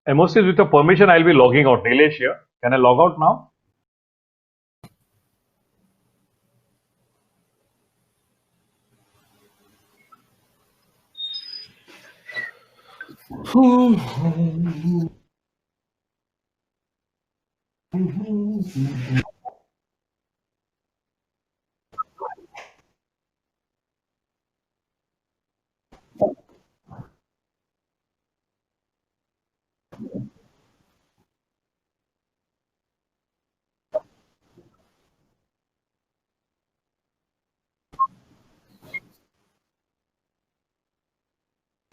Emosis, with your permission, I'll be logging out. Nilesh here. Can I log out now?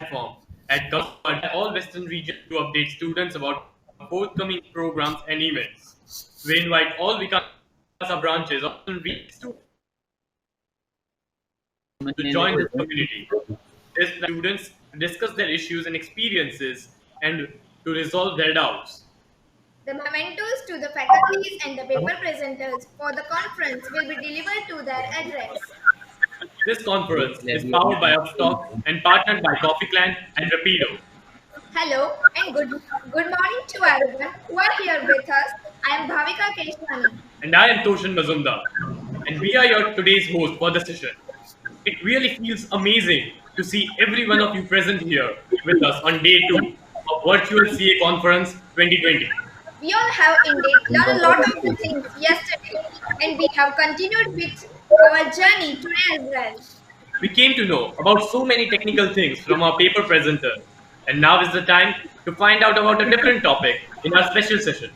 Platform at covered all Western regions to update students about forthcoming programs and events. We invite all Vikasa branches of to join this community. This students to discuss their issues and experiences and to resolve their doubts. The mementos to the faculties and the paper presenters for the conference will be delivered to their address. This conference is powered by Upstock and partnered by Coffee Clan and Rapido. Hello and good morning to everyone who are here with us. I am Bhavika Keshwani. And I am Toshan Mazumdar. And we are your today's host for the session. It really feels amazing to see every one of you present here with us on day 2 of Virtual CA Conference 2020. We all have indeed learned a lot of the things yesterday and we have continued with our journey today as well. We came to know about so many technical things from our paper presenter, and now is the time to find out about a different topic in our special session.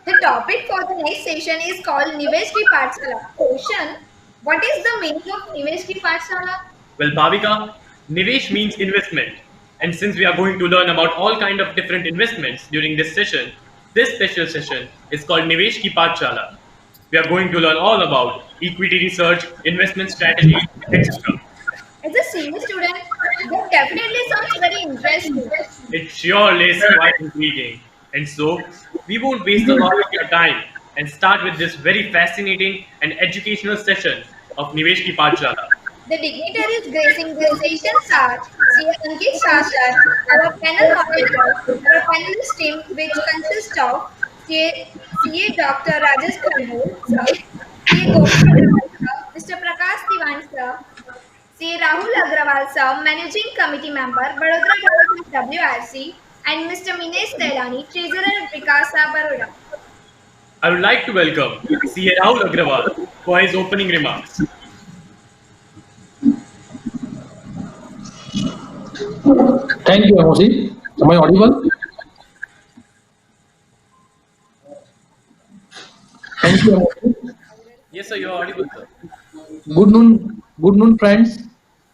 The topic for the next session is called Nivesh Ki Pathshala. Question: what is the meaning of Nivesh Ki Pathshala? Well, Bhavika, Nivesh means investment. And since we are going to learn about all kind of different investments during this session, this special session is called Nivesh Ki Pathshala. We are going to learn all about equity research, investment strategy, etc. As a senior student, that definitely sounds very interesting. It sure is quite intriguing. And so, we won't waste a lot of your time and start with this very fascinating and educational session of Nivesh Ki Pathshala. The dignitaries gracing this session are Sri Ankit Shasar, our panel moderator, our panelist team which consists of CA Dr. Rajesh Khandu, sir, CA Govind Agrawal, sir, Mr. Prakash Diwan, sir, CA Rahul Agrawal, sir, Managing Committee Member, Vadodara Development WRC, and Mr. Minesh Tailani, Treasurer Vikasa Baroda. I would like to welcome C.A. Rahul Agrawal for his opening remarks. Thank you, Amosi. Am I audible? Thank you, Amosi. Yes, sir, you are audible, sir. Good noon, friends.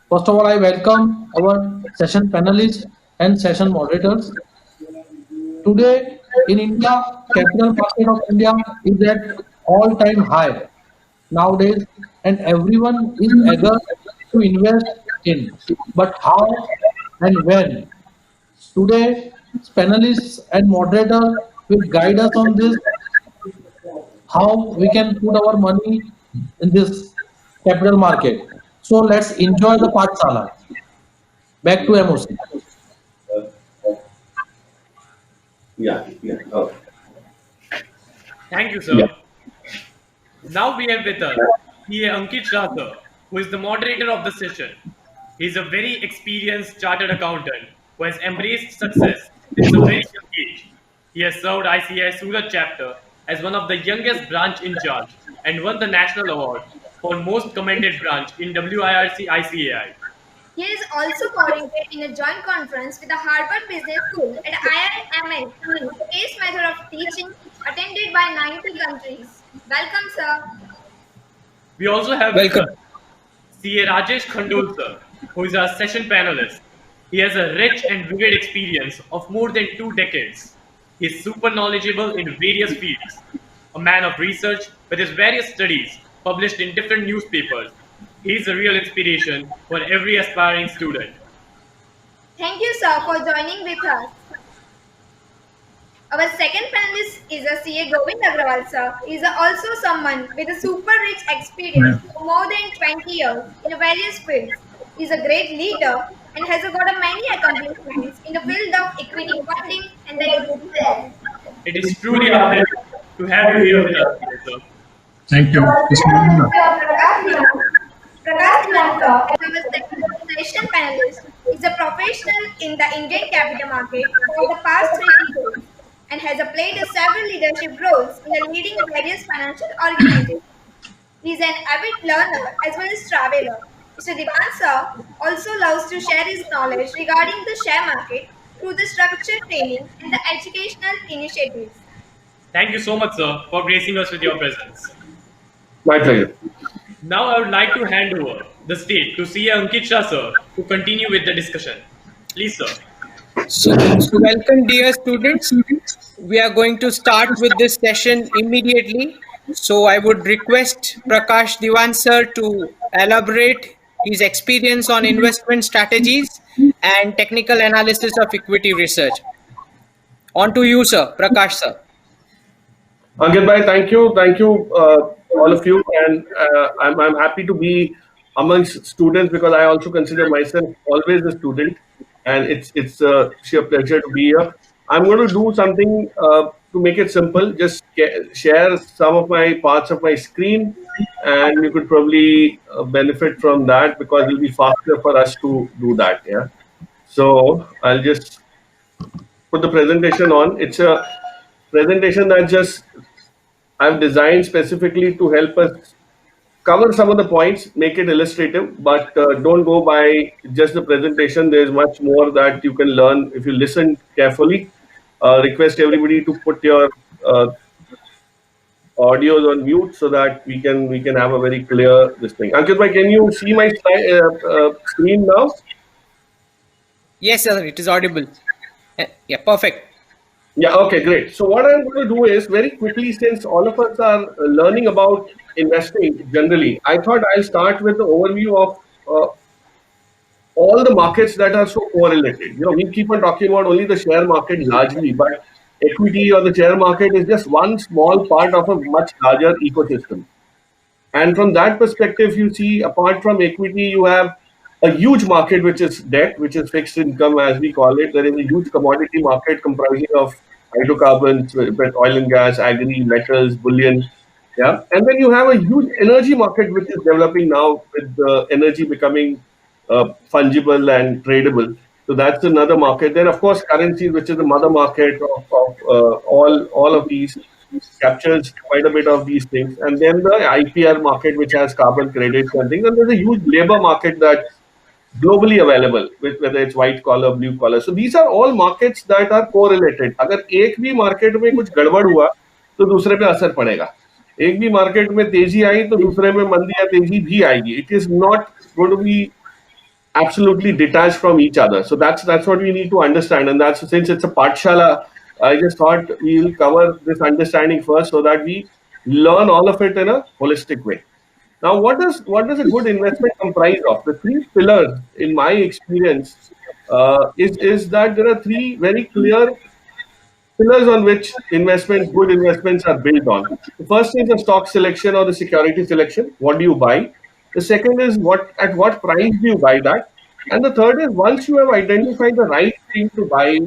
First of all, I welcome our session panelists and session moderators. Today, in India, capital market of India is at all-time high nowadays, and everyone is eager to invest in. But how and when? Today, panelists and moderator will guide us on this, how we can put our money in this capital market. So let's enjoy the Pathshala. Back to MOC. Okay. Thank you, Yeah. sir. Now we have with us C.A. Ankit Shah, sir, who is the moderator of the session. He is a very experienced chartered accountant who has embraced success since a very young age. He has served ICAI Surat chapter as one of the youngest branch in charge and won the national award for most commended branch in WIRC ICAI. He is also coordinated in a joint conference with the Harvard Business School and IIMS in the case method of teaching attended by 90 countries. Welcome, sir. We also have Welcome. C.A. Rajesh Khandul, sir, who is our session panelist. He has a rich and vivid experience of more than 2 decades. He is super knowledgeable in various fields, a man of research with his various studies published in different newspapers. He is a real inspiration for every aspiring student. Thank you, sir, for joining with us. Our second panelist is a CA Govind Agrawal, sir. He is also someone with a super rich experience for more than 20 years in various fields. He is a great leader and has got a many accomplishments in the field of equity funding and the equity sales. It is truly a pleasure to have you here with us today, sir. Thank you. Prakash Diwankar, as our session panelist, is a professional in the Indian capital market for the past 3 decades and has played several leadership roles in the leading various financial organizations. He is an avid learner as well as traveler. Mr. Divansar also loves to share his knowledge regarding the share market through the structured training and the educational initiatives. Thank you so much, sir, for gracing us with your presence. My pleasure. Now I would like to hand over the stage to CA Ankit Shah, sir, to continue with the discussion. Please, sir. So welcome, dear students. We are going to start with this session immediately. So I would request Prakash Diwan sir to elaborate his experience on investment strategies and technical analysis of equity research. On to you, sir. Prakash sir. Ankit bhai, thank you, all of you, and I'm happy to be amongst students because I also consider myself always a student, and it's a sheer pleasure to be here. I'm going to do something to make it simple. Just share some of my parts of my screen, and you could probably benefit from that because it'll be faster for us to do that. Yeah. So I'll just put the presentation on. It's a presentation that just I've designed specifically to help us cover some of the points, make it illustrative, but don't go by just the presentation. There's much more that you can learn if you listen carefully. Request everybody to put your audios on mute so that we can have a very clear this thing. Ankit bhai, can you see my screen now? Yes, sir. It is audible. Yeah, perfect. Yeah, okay, great. So what I'm going to do is very quickly, since all of us are learning about investing generally, I thought I'll start with the overview of all the markets that are so correlated. You know, we keep on talking about only the share market largely, but equity or the share market is just one small part of a much larger ecosystem. And from that perspective, you see, apart from equity, you have a huge market which is debt, which is fixed income as we call it. There is a huge commodity market comprising of hydrocarbons, oil and gas, agri, metals, bullion. Yeah, and then you have a huge energy market which is developing now with energy becoming fungible and tradable. So that's another market. Then of course currencies, which is the mother market of all of these, captures quite a bit of these things. And then the IPR market, which has carbon credits and things. And there's a huge labor market that globally available, with whether it's white collar, blue collar. So these are all markets that are correlated. अगर एक भी market में कुछ गड़बड़ हुआ तो दूसरे पे असर पड़ेगा. एक भी market में तेजी आई तो दूसरे में मंदी या तेजी भी आएगी. It is not going to be absolutely detached from each other. So that's what we need to understand. And that's, since it's a Pathshala, I just thought we'll cover this understanding first so that we learn all of it in a holistic way. Now, what does a good investment comprise of? The three pillars, in my experience, is that there are three very clear pillars on which good investments are built on. The first is the stock selection or the security selection. What do you buy? The second is at what price do you buy that? And the third is, once you have identified the right thing to buy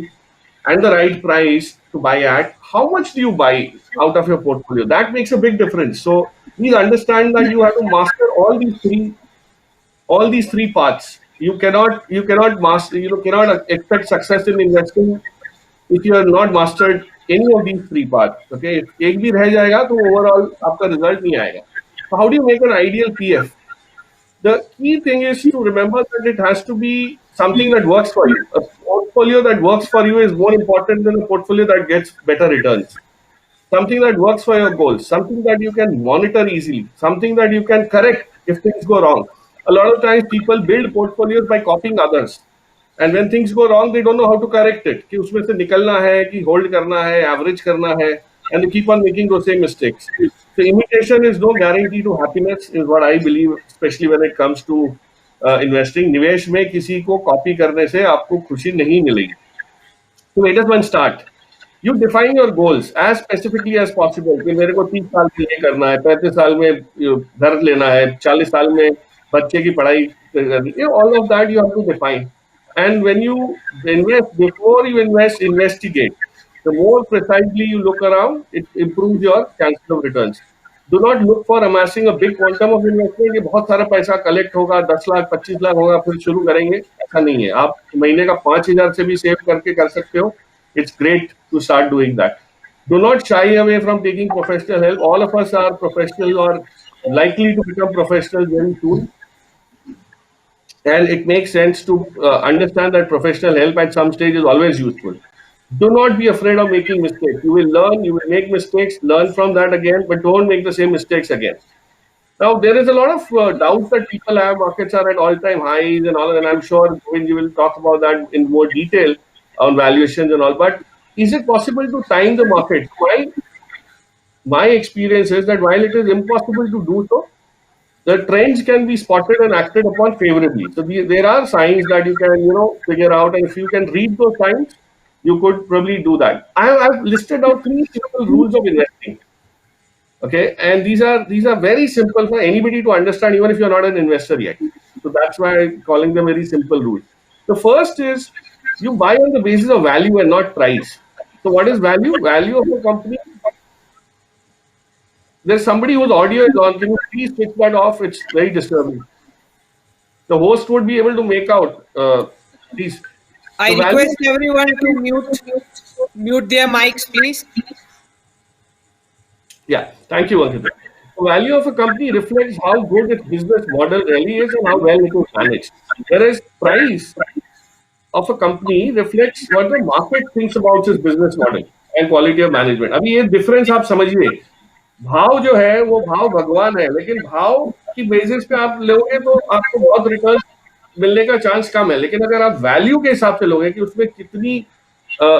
and the right price to buy at, how much do you buy out of your portfolio? That makes a big difference. So please understand that you have to master all these three parts. You cannot expect success in investing if you have not mastered any of these three parts. Okay, if एक भी रह जाएगा तो overall आपका result नहीं आएगा. So how do you make an ideal PF? The key thing is to remember that it has to be something that works for you. A portfolio that works for you is more important than a portfolio that gets better returns. Something that works for your goals, something that you can monitor easily, something that you can correct if things go wrong. A lot of times people build portfolios by copying others. And when things go wrong, they don't know how to correct it. कि उसमें से निकलना है, कि hold करना है, average करना है, and they keep on making those same mistakes. So imitation is no guarantee to happiness, is what I believe, especially when it comes to investing. निवेश में किसी को copy करने से आपको खुशी नहीं मिलेगी. So let us one start. You define your goals as specifically as possible. कि मेरे को 30 साल में ये करना है, 35 साल में घर लेना है, 40 साल में बच्चे की पढ़ाई करनी है. All of that you have to define. And when you invest, before you invest, investigate. The more precisely you look around, it improves your chances of returns. Do not look for amassing a big quantum of investment. ये बहुत सारा पैसा collect होगा, 10 लाख 25 लाख होगा, फिर शुरू करेंगे, ऐसा नहीं है. आप महीने का 5,000 से भी सेव करके कर सकते हो. It's great to start doing that. Do not shy away from taking professional help. All of us are professionals or likely to become professionals very soon. And it makes sense to understand that professional help at some stage is always useful. Do not be afraid of making mistakes. You will learn, you will make mistakes, learn from that again, but don't make the same mistakes again. Now, there is a lot of doubts that people have. Markets are at all-time highs and all, and I'm sure when you will talk about that in more detail on valuations and all. But is it possible to time the market? My experience is that while it is impossible to do so, the trends can be spotted and acted upon favorably. So there are signs that you can, figure out, and if you can read those signs, you could probably do that. I've listed out 3 simple rules of investing. Okay, and these are very simple for anybody to understand, even if you're not an investor yet. So that's why I'm calling them very simple rules. The first is you buy on the basis of value and not price. So what is value? Value of a company. There's somebody whose audio is on. Can you please switch that off? It's very disturbing. The host would be able to make out. Please. I The value- request everyone to mute their mics, please. Yeah, thank you, Ankita. The value of a company reflects how good its business model really is and how well it is managed. Whereas price of a company reflects what the market thinks about its business model and quality of management. अभी ये difference आप समझिए. भाव जो है वो भाव भगवान है, लेकिन भाव की बेसिस पे आप लोगे तो आपको बहुत रिटर्न मिलने का चांस कम है. लेकिन अगर आप वैल्यू के हिसाब से लोगे कि उसमें कितनी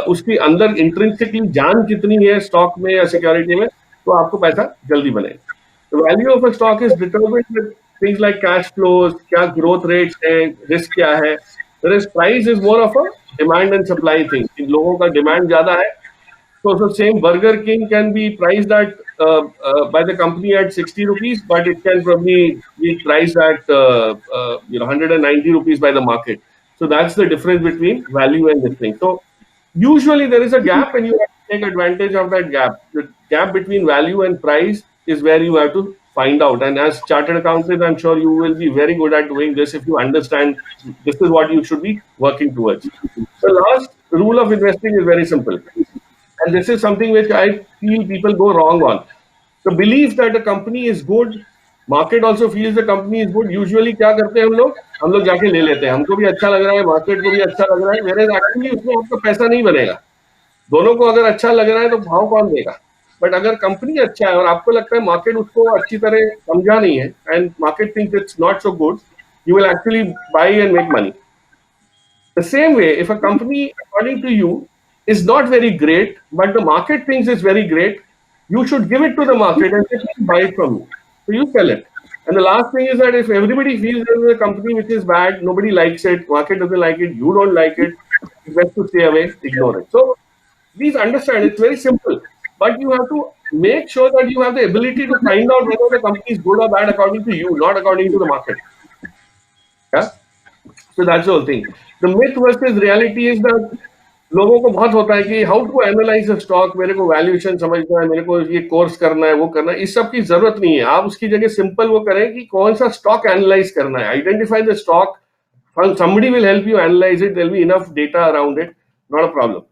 उसकी अंदर इंट्रिंसिकली जान कितनी है स्टॉक में या सिक्योरिटी में, तो आपको पैसा जल्दी बनेगा. The value of a stock is determined with things like cash flows, क्या growth rates है, risk क्या है. Whereas price is more of a demand and supply thing. इन लोगों का demand ज्यादा है, so the same Burger King can be priced at by the company at 60 rupees, but it can probably be priced at 190 rupees by the market. So that's the difference between value and this thing. So usually there is a gap, and you have to take advantage of that gap. The gap between value and price is where you have to find out. And as chartered accountants, I'm sure you will be very good at doing this if you understand this is what you should be working towards. The last rule of investing is very simple. And this is something which I feel people go wrong on. The belief that a company is good, market also feels the company is good. Usually क्या करते हैं हम लोग जाके ले लेते हैं. हमको भी अच्छा लग रहा है, मार्केट को भी अच्छा लग रहा है. Whereas actually उसमें आपका पैसा नहीं बनेगा. दोनों को अगर अच्छा लग रहा है तो भाव कौन देगा? बट अगर कंपनी अच्छा है और आपको लगता है मार्केट उसको अच्छी तरह समझा नहीं है, and market thinks it's not so good, you will actually buy and make money. The same way, if a company, according to you, is not very great, but the market thinks it's very great, you should give it to the market and say, "Please buy it from me." So you sell it. And the last thing is that if everybody feels there is a company which is bad, nobody likes it, market doesn't like it, you don't like it, it's best to stay away, ignore it. So please understand, it's very simple, but you have to make sure that you have the ability to find out whether the company is good or bad according to you, not according to the market. Yeah? So that's the whole thing. The myth versus reality is that लोगों को बहुत होता है कि how to analyse a stock, मेरे को valuation समझना है, मेरे को ये कोर्स करना है, वो करना है. इस सब की जरूरत नहीं है. आप उसकी जगह सिंपल वो करें कि कौन सा स्टॉक एनालाइज करना है. Identify the stock, somebody will help you analyze it, there'll be enough data around it, not a problem.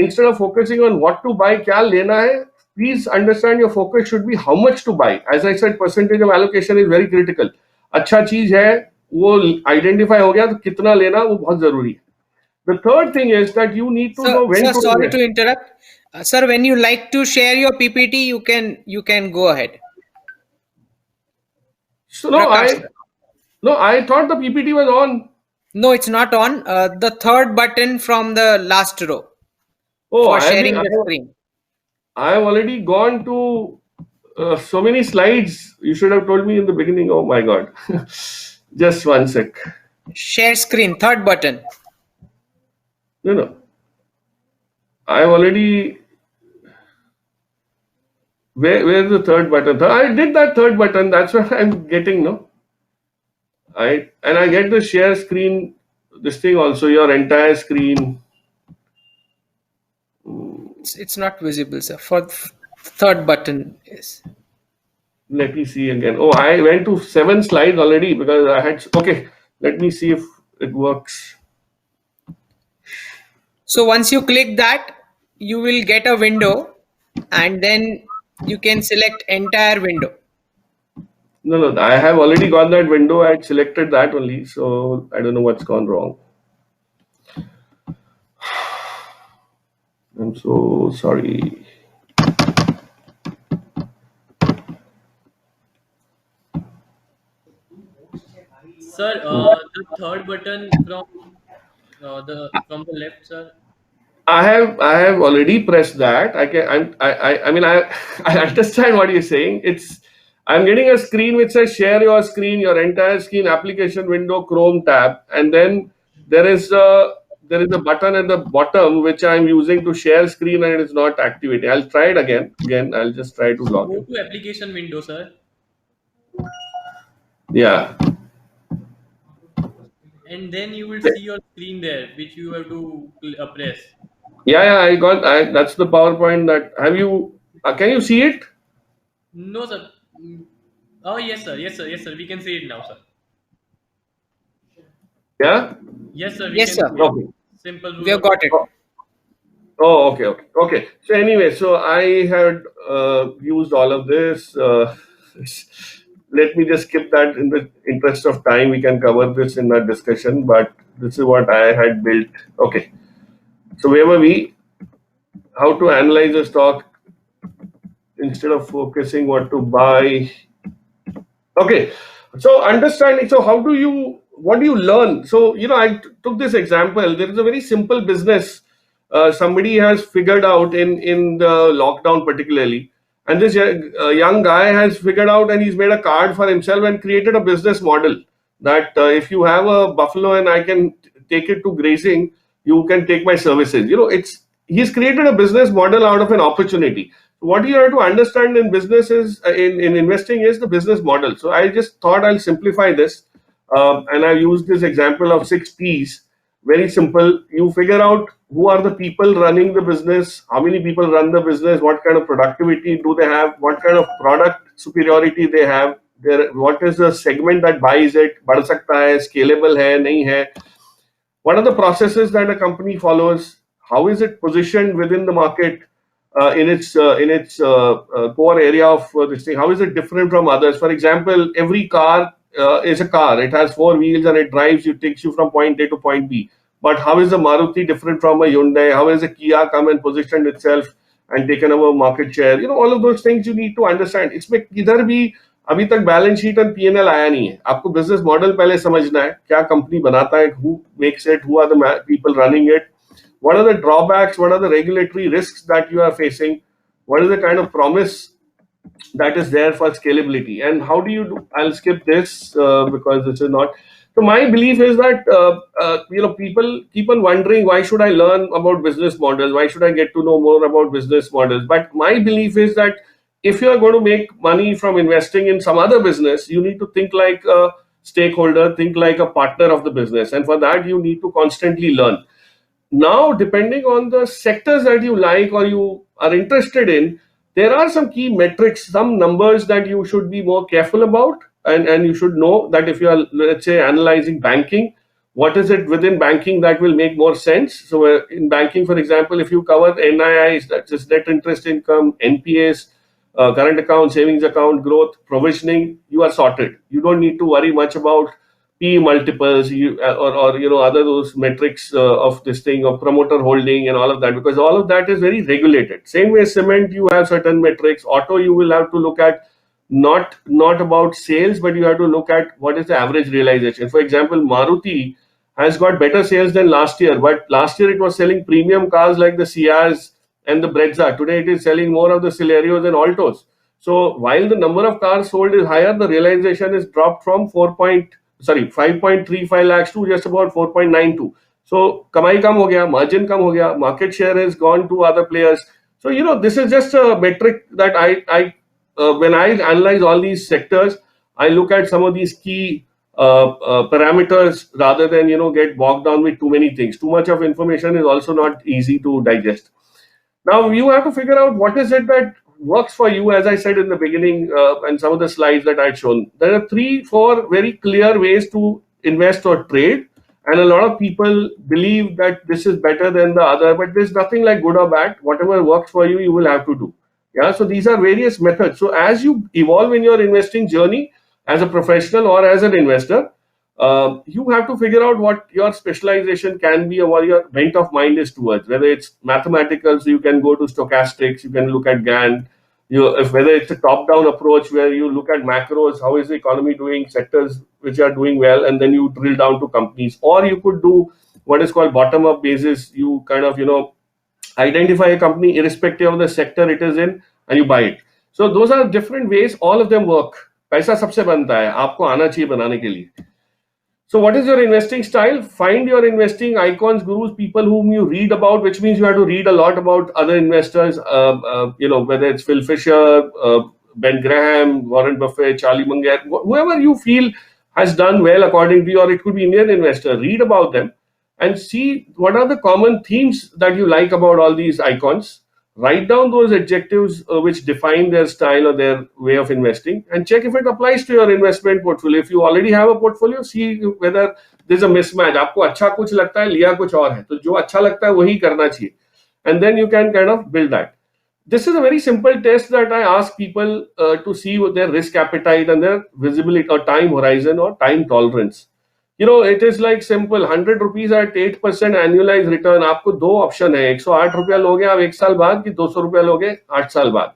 Instead of focusing on what to buy, क्या लेना है, please understand your focus should be how much to buy. As I said, percentage of allocation is very critical. अच्छा चीज है, वो identify हो गया तो कितना लेना वो बहुत जरूरी है. The third thing is that you need to know when Sir, to sorry invest. to interrupt. Sir, when you like to share your PPT, you can go ahead. So I thought the PPT was on. No, it's not on. The third button from the last row Oh, for sharing the screen. I have already gone to so many slides. You should have told me in the beginning. Oh my God. Just one sec. Share screen, third button. No. I've already. Where's the third button? I did that third button. That's what I'm getting, no? And I get the share screen this thing also, your entire screen. It's not visible, sir. For third button is. Let me see again. Oh, I went to 7 slides already because I had. Okay, let me see if it works. So once you click that, you will get a window, and then you can select entire window. No, I have already got that window. I had selected that only, so I don't know what's gone wrong. I'm so sorry. Sir, the third button from the left, sir. I have already pressed that. I mean I understand what you're saying. I'm getting a screen which says share your screen, your entire screen, application window, Chrome tab, and then there is a button at the bottom which I'm using to share screen and it is not activating. I'll try it again. I'll just try to log Go in. to application window, sir, Yeah. and then you will see your screen there, which you have to press. Yeah, that's the PowerPoint that have you can you see it? No, sir. Oh, yes, sir. Yes, sir. Yes, sir. We can see it now, sir. Yeah? Yes, sir. We Yes, can sir. see it. Okay. Simple. We have got it. Oh, okay. So anyway, so I had used all of this. Let me just skip that in the interest of time. We can cover this in our discussion, but this is what I had built. Okay. So where were we? How to analyze a stock instead of focusing what to buy. Okay. So understanding. So what do you learn? So, I took this example. There is a very simple business somebody has figured out in the lockdown particularly. And this young guy has figured out and he's made a card for himself and created a business model that if you have a buffalo and I can take it to grazing, you can take my services. He's created a business model out of an opportunity. What you have to understand in business is in investing is the business model. So I just thought I'll simplify this, and I used this example of 6 P's. Very simple. You figure out who are the people running the business, how many people run the business, what kind of productivity do they have, what kind of product superiority they have, what is the segment that buys it, बढ़ सकता है, scalable है, नहीं है. What are the processes that a company follows? How is it positioned within the market in its core area of this thing? How is it different from others? For example, every car is a car. It has 4 wheels and it takes you from point A to point B. But how is a Maruti different from a Hyundai? How has a Kia come and positioned itself and taken over market share? All of those things you need to understand. इसमें किधर भी अभी तक balance sheet और P&L आया नहीं है. आपको बिजनेस मॉडल पहले समझना है. क्या कंपनी बनाता है? Who makes it? Who are the people running it? What are the drawbacks? What are the regulatory risks that you are facing? What is the kind of promise that is there for scalability? And how do you do? I'll skip this because this is not. So my belief is that people keep on wondering, why should I learn about business models? Why should I get to know more about business models? But my belief is that if you are going to make money from investing in some other business, you need to think like a stakeholder, think like a partner of the business, and for that you need to constantly learn. Now, depending on the sectors that you like or you are interested in, there are some key metrics, some numbers that you should be more careful about. And you should know that if you are, let's say, analyzing banking, what is it within banking that will make more sense? So in banking, for example, if you cover NIIs, that's just net interest income, NPAs, current account, savings account, growth, provisioning, you are sorted. You don't need to worry much about P multiples or other those metrics of this thing of promoter holding and all of that, because all of that is very regulated. Same way cement, you have certain metrics. Auto, you will have to look at not about sales, but you have to look at what is the average realization. For example, Maruti has got better sales than last year, but last year it was selling premium cars like the Ciaz and the Brezza. Today it is selling more of the Celerios and Altos. So while the number of cars sold is higher, the realization is dropped from 5.35 lakhs to just about 4.92. So kamai kam ho gaya, margin kam ho gaya, market share has gone to other players. So this is just a metric that I when I analyze all these sectors, I look at some of these key parameters rather than get bogged down with too many things. Too much of information is also not easy to digest. Now you have to figure out what is it that works for you. As I said in the beginning, and some of the slides that I'd shown, there are 3-4 very clear ways to invest or trade, and a lot of people believe that this is better than the other, but there's nothing like good or bad. Whatever works for you, you will have to do. Yeah, so these are various methods. So as you evolve in your investing journey as a professional or as an investor, you have to figure out what your specialization can be or what your bent of mind is towards. Whether it's mathematical, so you can go to stochastics, you can look at Gann. Whether it's a top-down approach where you look at macros, how is the economy doing, sectors which are doing well, and then you drill down to companies. Or you could do what is called bottom-up basis. You kind of identify a company irrespective of the sector it is in, and you buy it. So those are different ways. All of them work. पैसा सबसे बनता है, आपको आना चाहिए बनाने के लिए. So what is your investing style? Find your investing icons, gurus, people whom you read about, which means you have to read a lot about other investors, whether it's Phil Fisher, Ben Graham, Warren Buffett, Charlie Munger, whoever you feel has done well according to you, or it could be Indian investor. Read about them and see what are the common themes that you like about all these icons. Write down those adjectives which define their style or their way of investing, and check if it applies to your investment portfolio. If you already have a portfolio, see whether there's a mismatch. आपको अच्छा कुछ लगता है, लिया कुछ और है, तो जो अच्छा लगता है वही करना चाहिए, and then you can kind of build that. This is a very simple test that I ask people to see with their risk appetite and their visibility or time horizon or time tolerance. It is like simple. 100 rupees at 8% annualized return. आपको दो option है, 108 रुपया लोगे आप 1 साल बाद, कि 200 रुपया लोगे 8 साल बाद.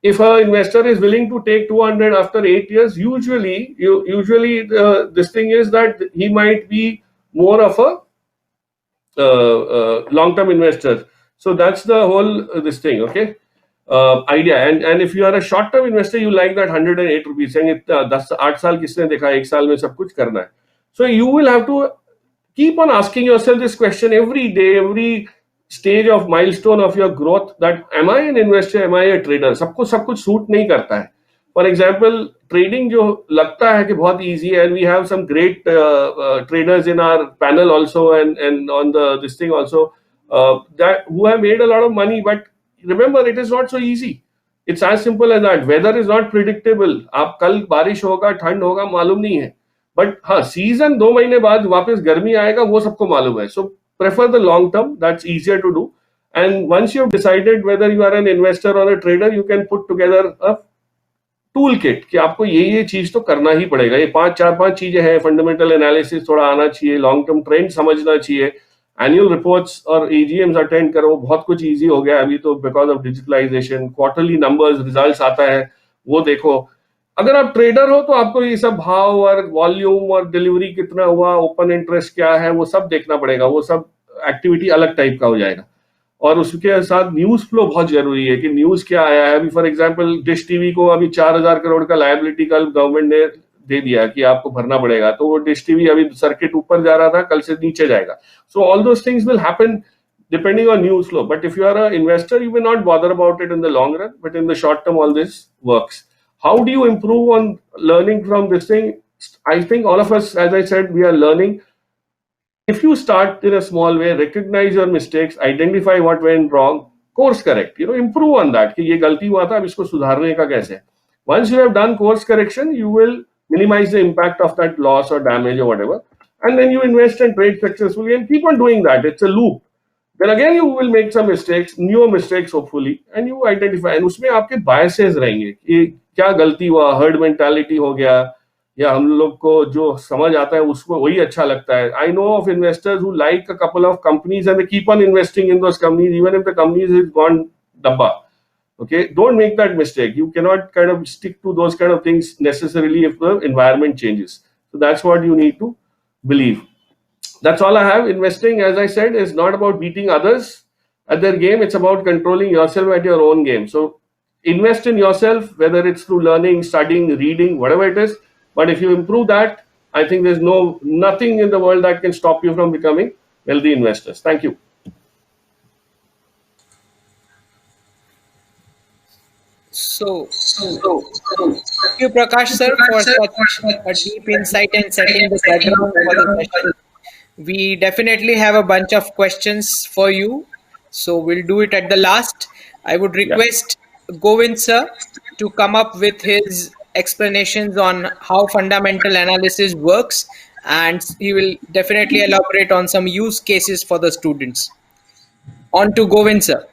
If an investor is willing to take 200 after 8 years, usually this thing is that he might be more of a long-term investor. So that's the whole this thing, okay? Idea. And if you are a short-term investor, you like that 108 rupees, saying 8 साल किसने देखा, 1 साल में सब कुछ करना है. So you will have to keep on asking yourself this question every day, every stage of milestone of your growth, that am I an investor, am I a trader? सबको सब कुछ सूट नहीं करता है. For example, trading जो लगता है कि बहुत easy है, and we have some great traders in our panel also, and on this thing also, that who have made a lot of money, but remember, it is not so easy. It's as simple as that. Weather is not predictable. आप कल बारिश होगा, ठंड होगा, मालूम नहीं है. But हाँ, सीजन 2 महीने बाद वापस गर्मी आएगा, वो सबको मालूम है. So prefer the long term, that's easier to do. And once you have decided whether you are an investor or a trader, you can put together a tool kit कि आपको ये चीज तो करना ही पड़ेगा. ये 4-5 चीजें हैं. फंडामेंटल एनालिसिस थोड़ा आना चाहिए, लॉन्ग टर्म ट्रेंड समझना चाहिए, एनुअल रिपोर्ट्स और एजीएम्स अटेंड करो. बहुत कुछ ईजी हो गया अभी तो because of digitalisation. Quarterly numbers, results आता है, वो देखो. अगर आप ट्रेडर हो तो आपको ये सब भाव और वॉल्यूम और डिलीवरी कितना हुआ, ओपन इंटरेस्ट क्या है, वो सब देखना पड़ेगा. वो सब एक्टिविटी अलग टाइप का हो जाएगा. और उसके साथ न्यूज फ्लो बहुत जरूरी है कि न्यूज क्या आया है. अभी फॉर एग्जांपल डिश टीवी को अभी 4000 करोड़ का लायबिलिटी कल गवर्नमेंट ने दे दिया कि आपको भरना पड़ेगा. तो वो डिश टीवी अभी सर्किट ऊपर जा रहा था, कल से नीचे जाएगा. So all those things will happen depending on news flow. But if you are an investor, you may not bother about it in the long run, but in the short term, all this works. How do you improve on learning from this thing? I think all of us, as I said, we are learning. If you start in a small way, recognize your mistakes, identify what went wrong, course correct, improve on that. कि ये गलती हुआ था, अब इसको सुधारने का कैसे. Once you have done course correction, you will minimize the impact of that loss or damage or whatever. And then you invest and trade successfully and keep on doing that. It's a loop. Then again you will make some mistakes, newer mistakes hopefully, and you identify. And उसमें आपके biases रहेंगे कि क्या गलती हुआ, herd mentality हो गया, या हम लोग को जो समझ आता है उसको वही अच्छा लगता है. I know of investors who like a couple of companies and they keep on investing in those companies even if the companies is gone dabba. Okay, don't make that mistake. You cannot kind of stick to those kind of things necessarily if the environment changes. So that's what you need to believe. That's all I have. Investing, as I said, is not about beating others at their game. It's about controlling yourself at your own game. So invest in yourself, whether it's through learning, studying, reading, whatever it is. But if you improve that, I think there's nothing in the world that can stop you from becoming wealthy investors. Thank you. Thank you, Prakash sir, for such a deep insight and setting the background for the session. We definitely have a bunch of questions for you, so we'll do it at the last. I would request Govind sir to come up with his explanations on how fundamental analysis works, and he will definitely elaborate on some use cases for the students. On to Govind sir.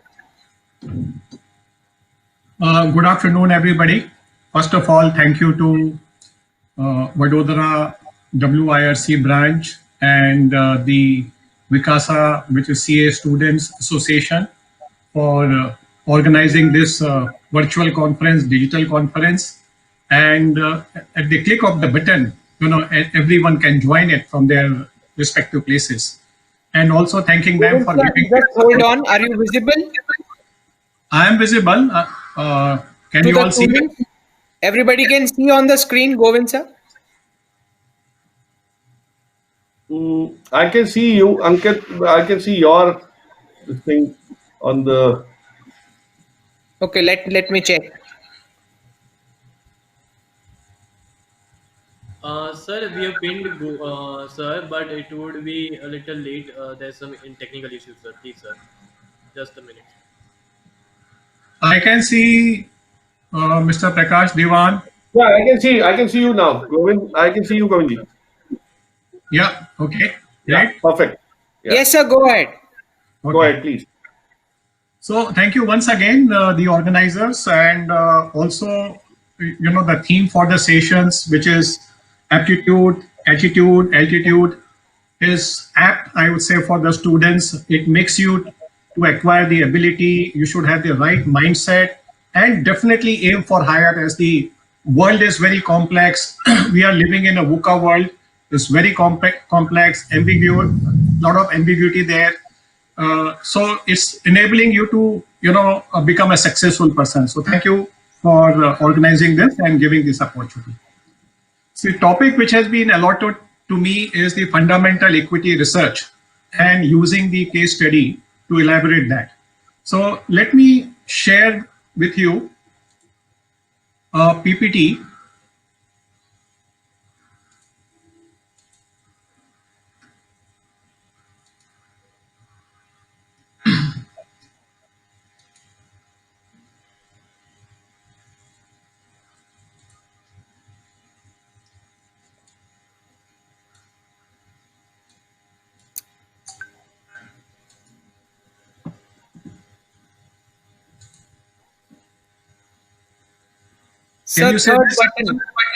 Good afternoon, everybody. First of all, thank you to Vadodara WIRC branch and the Vikasa, which is CA Students Association, for organizing this virtual conference, digital conference. And at the click of the button, everyone can join it from their respective places. And also thanking them for giving. Just hold on. Are you visible? I am visible. Can you all see me? Everybody can see on the screen, Govind sir. I can see you, Ankit. I can see your thing on the. Okay, let me check. Sir, we have pinned sir, but it would be a little late. There's some technical issues, sir. Please, sir. Just a minute. I can see Mr. Prakash Diwan. Yeah, I can see you now. Govind, I can see you, Govindji. Yeah, okay. Yeah, Right. perfect. Yeah. Yes, sir. Go ahead. Go ahead, please. So thank you once again, the organizers, and also, the theme for the sessions, which is aptitude, attitude, altitude, is apt, I would say, for the students. It makes you to acquire the ability. You should have the right mindset and definitely aim for higher, as the world is very complex. We are living in a VUCA world. It's very complex, ambiguous, lot of ambiguity there. So it's enabling you to, become a successful person. So thank you for organizing this and giving this opportunity. So the topic which has been allotted to me is the fundamental equity research and using the case study to elaborate that. So let me share with you a PPT. Sir, you say this?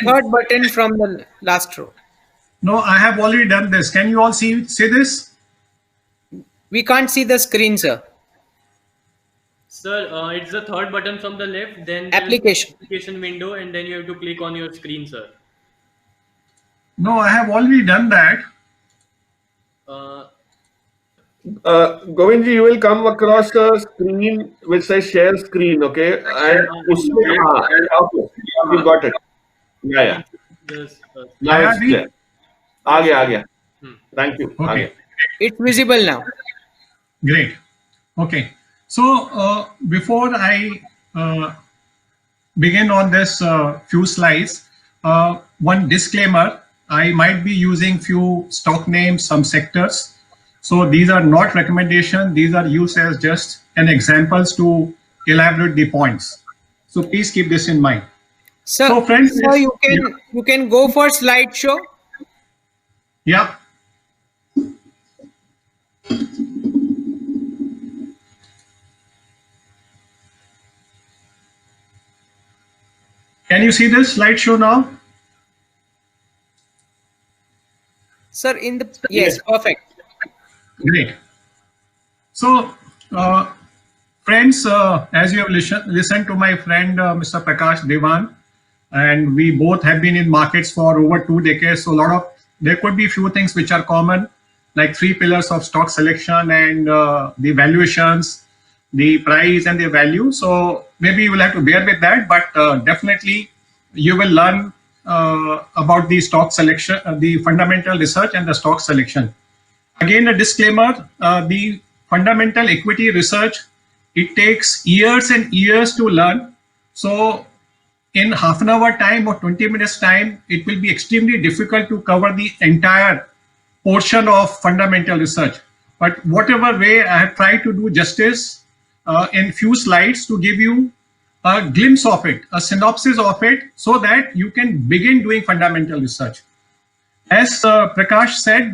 third button from the last row. No, I have already done this. Can you all see this? We can't see the screen, sir. Sir, it's the third button from the left, then Application. application window, and then you have to click on your screen, sir. No, I have already done that. Govindji, you will come across a screen which says share screen, okay? And okay, you got it. Yeah. Just, Now it's clear. आ गया. Thank you. Uh Okay. गया. It's visible now. Great. Okay. So before I begin on this few slides, one disclaimer: I might be using few stock names, some sectors. So these are not recommendations. These are used as just an examples to elaborate the points. So please keep this in mind. Sir, So, friends, sir, it's- you can go for slideshow. Yeah. Can you see this slideshow now? Sir, in the yes, perfect. Great. So, friends, as you have listened to my friend Mr. Prakash Devan, and we both have been in markets for over 2 decades. So, there could be few things which are common, like 3 pillars of stock selection and the valuations, the price and the value. So maybe you will have to bear with that, but definitely you will learn about the stock selection, the fundamental research and the stock selection. Again, a disclaimer, the fundamental equity research, it takes years and years to learn. So in half an hour time or 20 minutes time, it will be extremely difficult to cover the entire portion of fundamental research. But whatever way, I have tried to do justice in few slides to give you a glimpse of it, a synopsis of it, so that you can begin doing fundamental research. As Prakash said,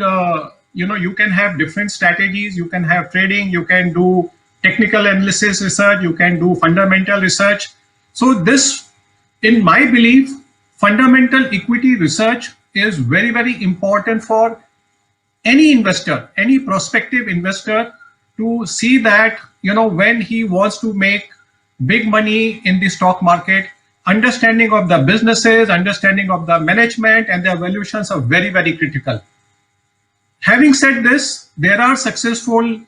you can have different strategies, you can have trading, you can do technical analysis research, you can do fundamental research. So this, in my belief, fundamental equity research is very, very important for any investor, any prospective investor, to see that, when he wants to make big money in the stock market, understanding of the businesses, understanding of the management and their valuations are very, very critical. Having said this, there are successful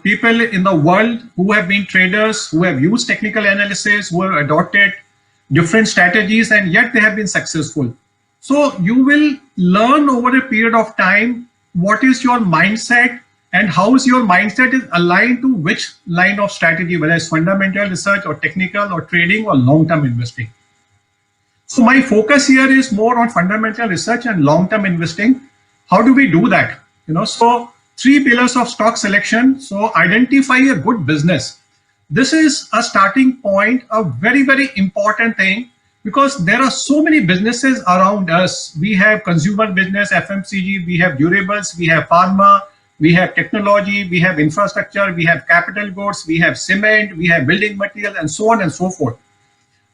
people in the world who have been traders, who have used technical analysis, who have adopted different strategies, and yet they have been successful. So you will learn over a period of time what is your mindset and how is your mindset is aligned to which line of strategy, whether it's fundamental research or technical or trading or long-term investing. So my focus here is more on fundamental research and long-term investing. How do we do that? So 3 pillars of stock selection. So identify a good business. This is a starting point, a very, very important thing, because there are so many businesses around us. We have consumer business, FMCG, we have durables, we have pharma, we have technology, we have infrastructure, we have capital goods, we have cement, we have building material, and so on and so forth.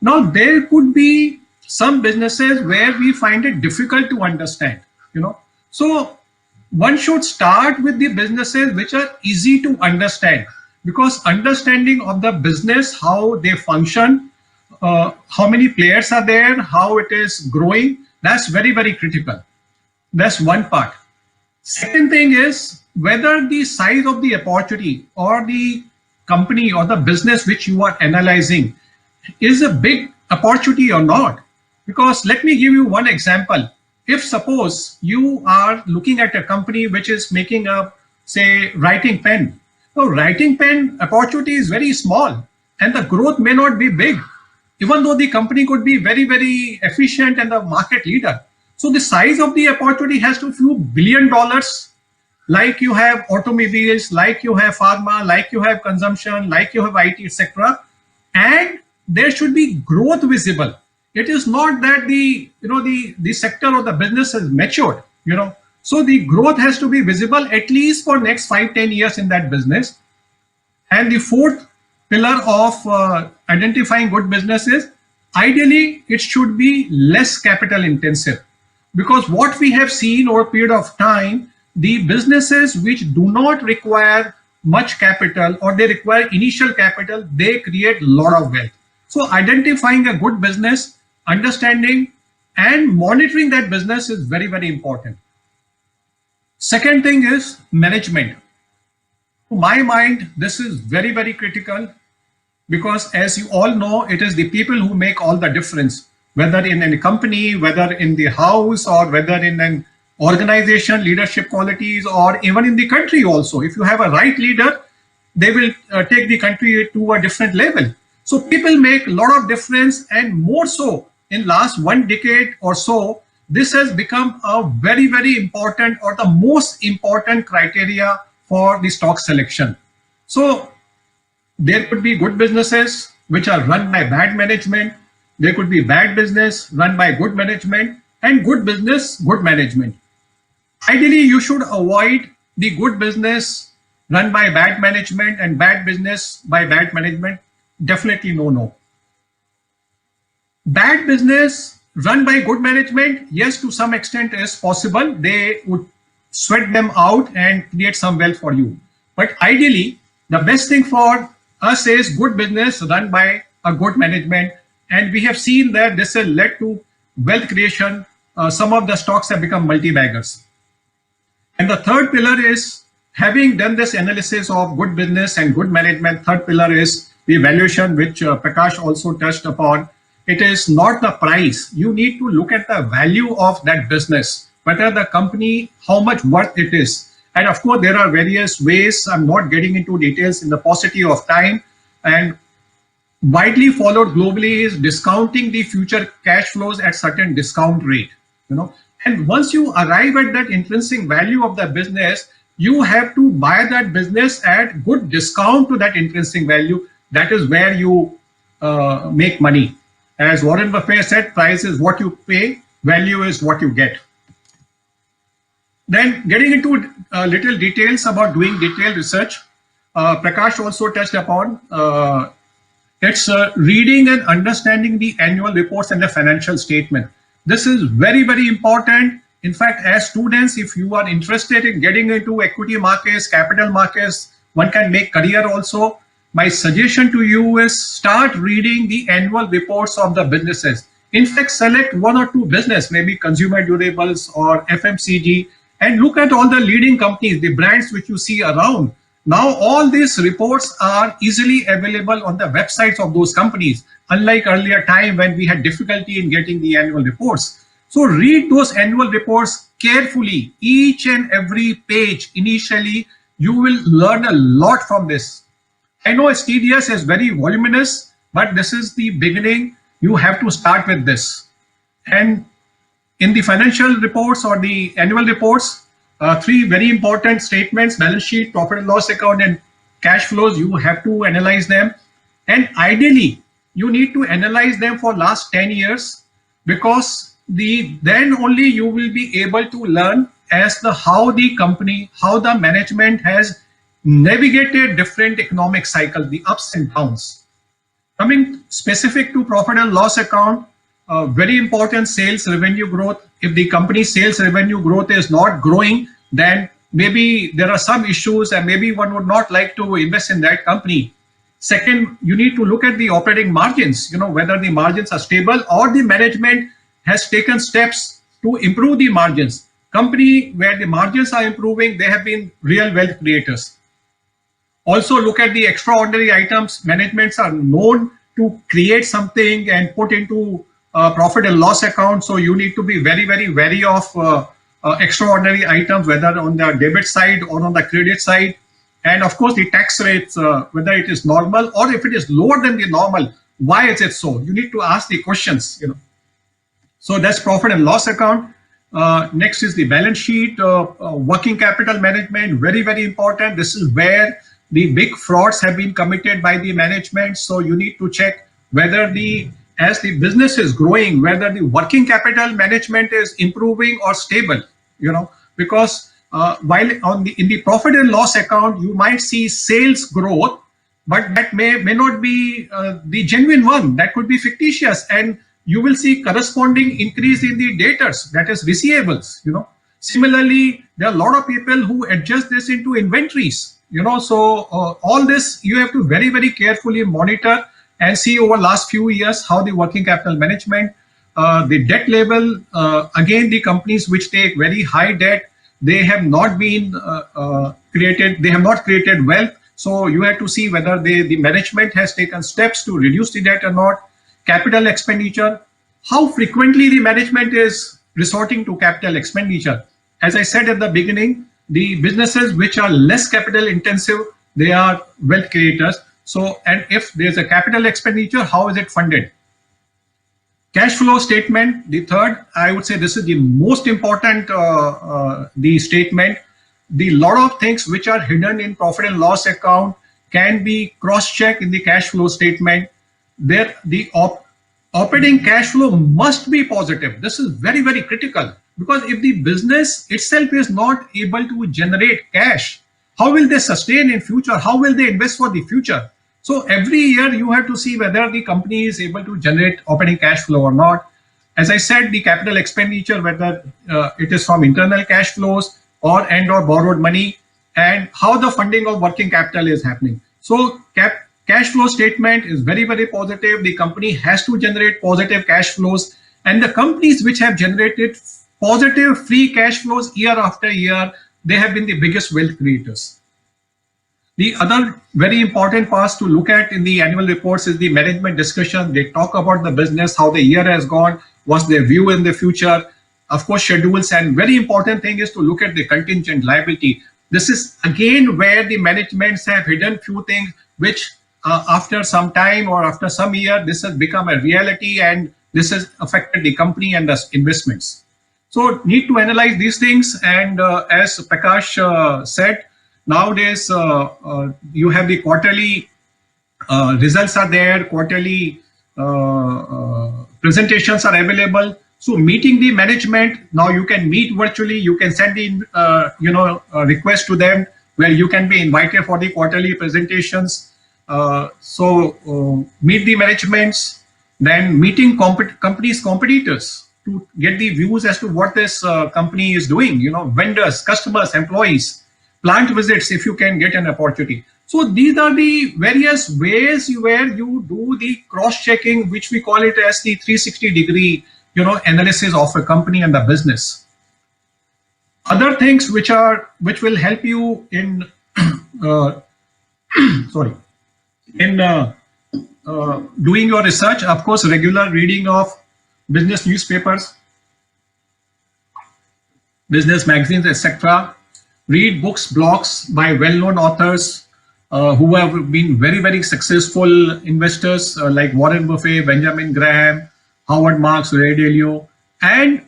Now, there could be some businesses where we find it difficult to understand, So one should start with the businesses which are easy to understand, because understanding of the business, how they function, how many players are there, how it is growing, that's very, very critical. That's one part. Second thing is whether the size of the opportunity or the company or the business which you are analyzing is a big opportunity or not. Because let me give you one example. If suppose you are looking at a company which is making a, say, writing pen. So writing pen opportunity is very small and the growth may not be big, even though the company could be very, very efficient and the market leader. So the size of the opportunity has to few $1 billion, like you have automobiles, like you have pharma, like you have consumption, like you have IT, etc. And there should be growth visible. It is not that the sector or the business is matured, So the growth has to be visible at least for next 5-10 years in that business. And the fourth pillar of identifying good businesses, ideally it should be less capital intensive, because what we have seen over a period of time, the businesses which do not require much capital or they require initial capital, they create a lot of wealth. So identifying a good business, understanding and monitoring that business is very, very important. Second thing is management. To my mind, this is very, very critical, because as you all know, it is the people who make all the difference, whether in a company, whether in the house, or whether in an organization, leadership qualities, or even in the country also. If you have a right leader, they will take the country to a different level. So people make a lot of difference, and more so in last 1 decade or so, this has become a very, very important or the most important criteria for the stock selection. So there could be good businesses which are run by bad management. There could be bad business run by good management, and good business, good management. Ideally, you should avoid the good business run by bad management and bad business by bad management. Definitely no. Bad business run by good management, yes, to some extent is possible. They would sweat them out and create some wealth for you. But ideally, the best thing for us is good business run by a good management. And we have seen that this has led to wealth creation. Some of the stocks have become multi-baggers. And the third pillar is, having done this analysis of good business and good management, third pillar is the valuation, which Prakash also touched upon. It is not the price. You need to look at the value of that business, whether the company, how much worth it is. And of course, there are various ways. I'm not getting into details in the paucity of time. And widely followed globally is discounting the future cash flows at certain discount rate, and once you arrive at that intrinsic value of the business, you have to buy that business at good discount to that intrinsic value. That is where you make money. As Warren Buffett said, price is what you pay, value is what you get. Then getting into little details about doing detailed research, Prakash also touched upon. It's reading and understanding the annual reports and the financial statement. This is very, very important. In fact, as students, if you are interested in getting into equity markets, capital markets, one can make career also. My suggestion to you is start reading the annual reports of the businesses. In fact, select one or two business, maybe consumer durables or FMCG, and look at all the leading companies, the brands which you see around. Now, all these reports are easily available on the websites of those companies, unlike earlier time when we had difficulty in getting the annual reports. So read those annual reports carefully, each and every page. Initially, you will learn a lot from this. I know it's tedious, it's very voluminous, but this is the beginning. You have to start with this. And in the financial reports or the annual reports, three very important statements: balance sheet, profit and loss account, and cash flows. You have to analyze them. And ideally, you need to analyze them for last 10 years, because then only you will be able to learn as how the company, how the management has navigated different economic cycles, the ups and downs. Coming specific to profit and loss account, very important: sales revenue growth. If the company's sales revenue growth is not growing, then maybe there are some issues and maybe one would not like to invest in that company. Second, you need to look at the operating margins, whether the margins are stable or the management has taken steps to improve the margins. Company where the margins are improving, they have been real wealth creators. Also look at the extraordinary items. Managements are known to create something and put into profit and loss account. So you need to be very, very wary of extraordinary items, whether on the debit side or on the credit side. And of course, the tax rates, whether it is normal or if it is lower than the normal, why is it so? You need to ask the questions, So that's profit and loss account. Next is the balance sheet, working capital management, very, very important. This is where the big frauds have been committed by the management. So you need to check whether as the business is growing, whether the working capital management is improving or stable, because while in the profit and loss account, you might see sales growth, but that may not be the genuine one. That could be fictitious, and you will see corresponding increase in the debtors, that is receivables. Similarly, there are a lot of people who adjust this into inventories. So all this you have to very, very carefully monitor and see over last few years how the working capital management, the debt level. Again, the companies which take very high debt, they have not been created. They have not created wealth. So you have to see whether the management has taken steps to reduce the debt or not. Capital expenditure, how frequently the management is resorting to capital expenditure. As I said at the beginning, the businesses which are less capital intensive, they are wealth creators. So, and if there's a capital expenditure, how is it funded? Cash flow statement, the third, I would say this is the most important the statement. The lot of things which are hidden in profit and loss account can be cross-checked in the cash flow statement. The operating cash flow must be positive. This is very, very critical, because if the business itself is not able to generate cash, how will they sustain in future? How will they invest for the future? So every year you have to see whether the company is able to generate operating cash flow or not. As I said, the capital expenditure, whether it is from internal cash flows or borrowed money, and how the funding of working capital is happening. So cash flow statement is very, very positive. The company has to generate positive cash flows, and the companies which have generated positive free cash flows year after year, they have been the biggest wealth creators. The other very important parts to look at in the annual reports is the management discussion. They talk about the business, how the year has gone, what's their view in the future, of course, schedules, and very important thing is to look at the contingent liability. This is again where the managements have hidden few things which after some time or after some year, this has become a reality and this has affected the company and the investments. So need to analyze these things. And as Prakash said, nowadays you have the quarterly results are there, quarterly presentations are available. So meeting the management, now you can meet virtually, you can send in request to them where you can be invited for the quarterly presentations. Meet the managements, then meeting companies competitors to get the views as to what this company is doing, vendors, customers, employees, plant visits if you can get an opportunity. So these are the various ways where you do the cross-checking, which we call it as the 360-degree, analysis of a company and the business. Other things which will help you in doing your research, of course, regular reading of business newspapers, business magazines, etc. Read books, blogs by well-known authors who have been very, very successful investors like Warren Buffett, Benjamin Graham, Howard Marks, Ray Dalio. And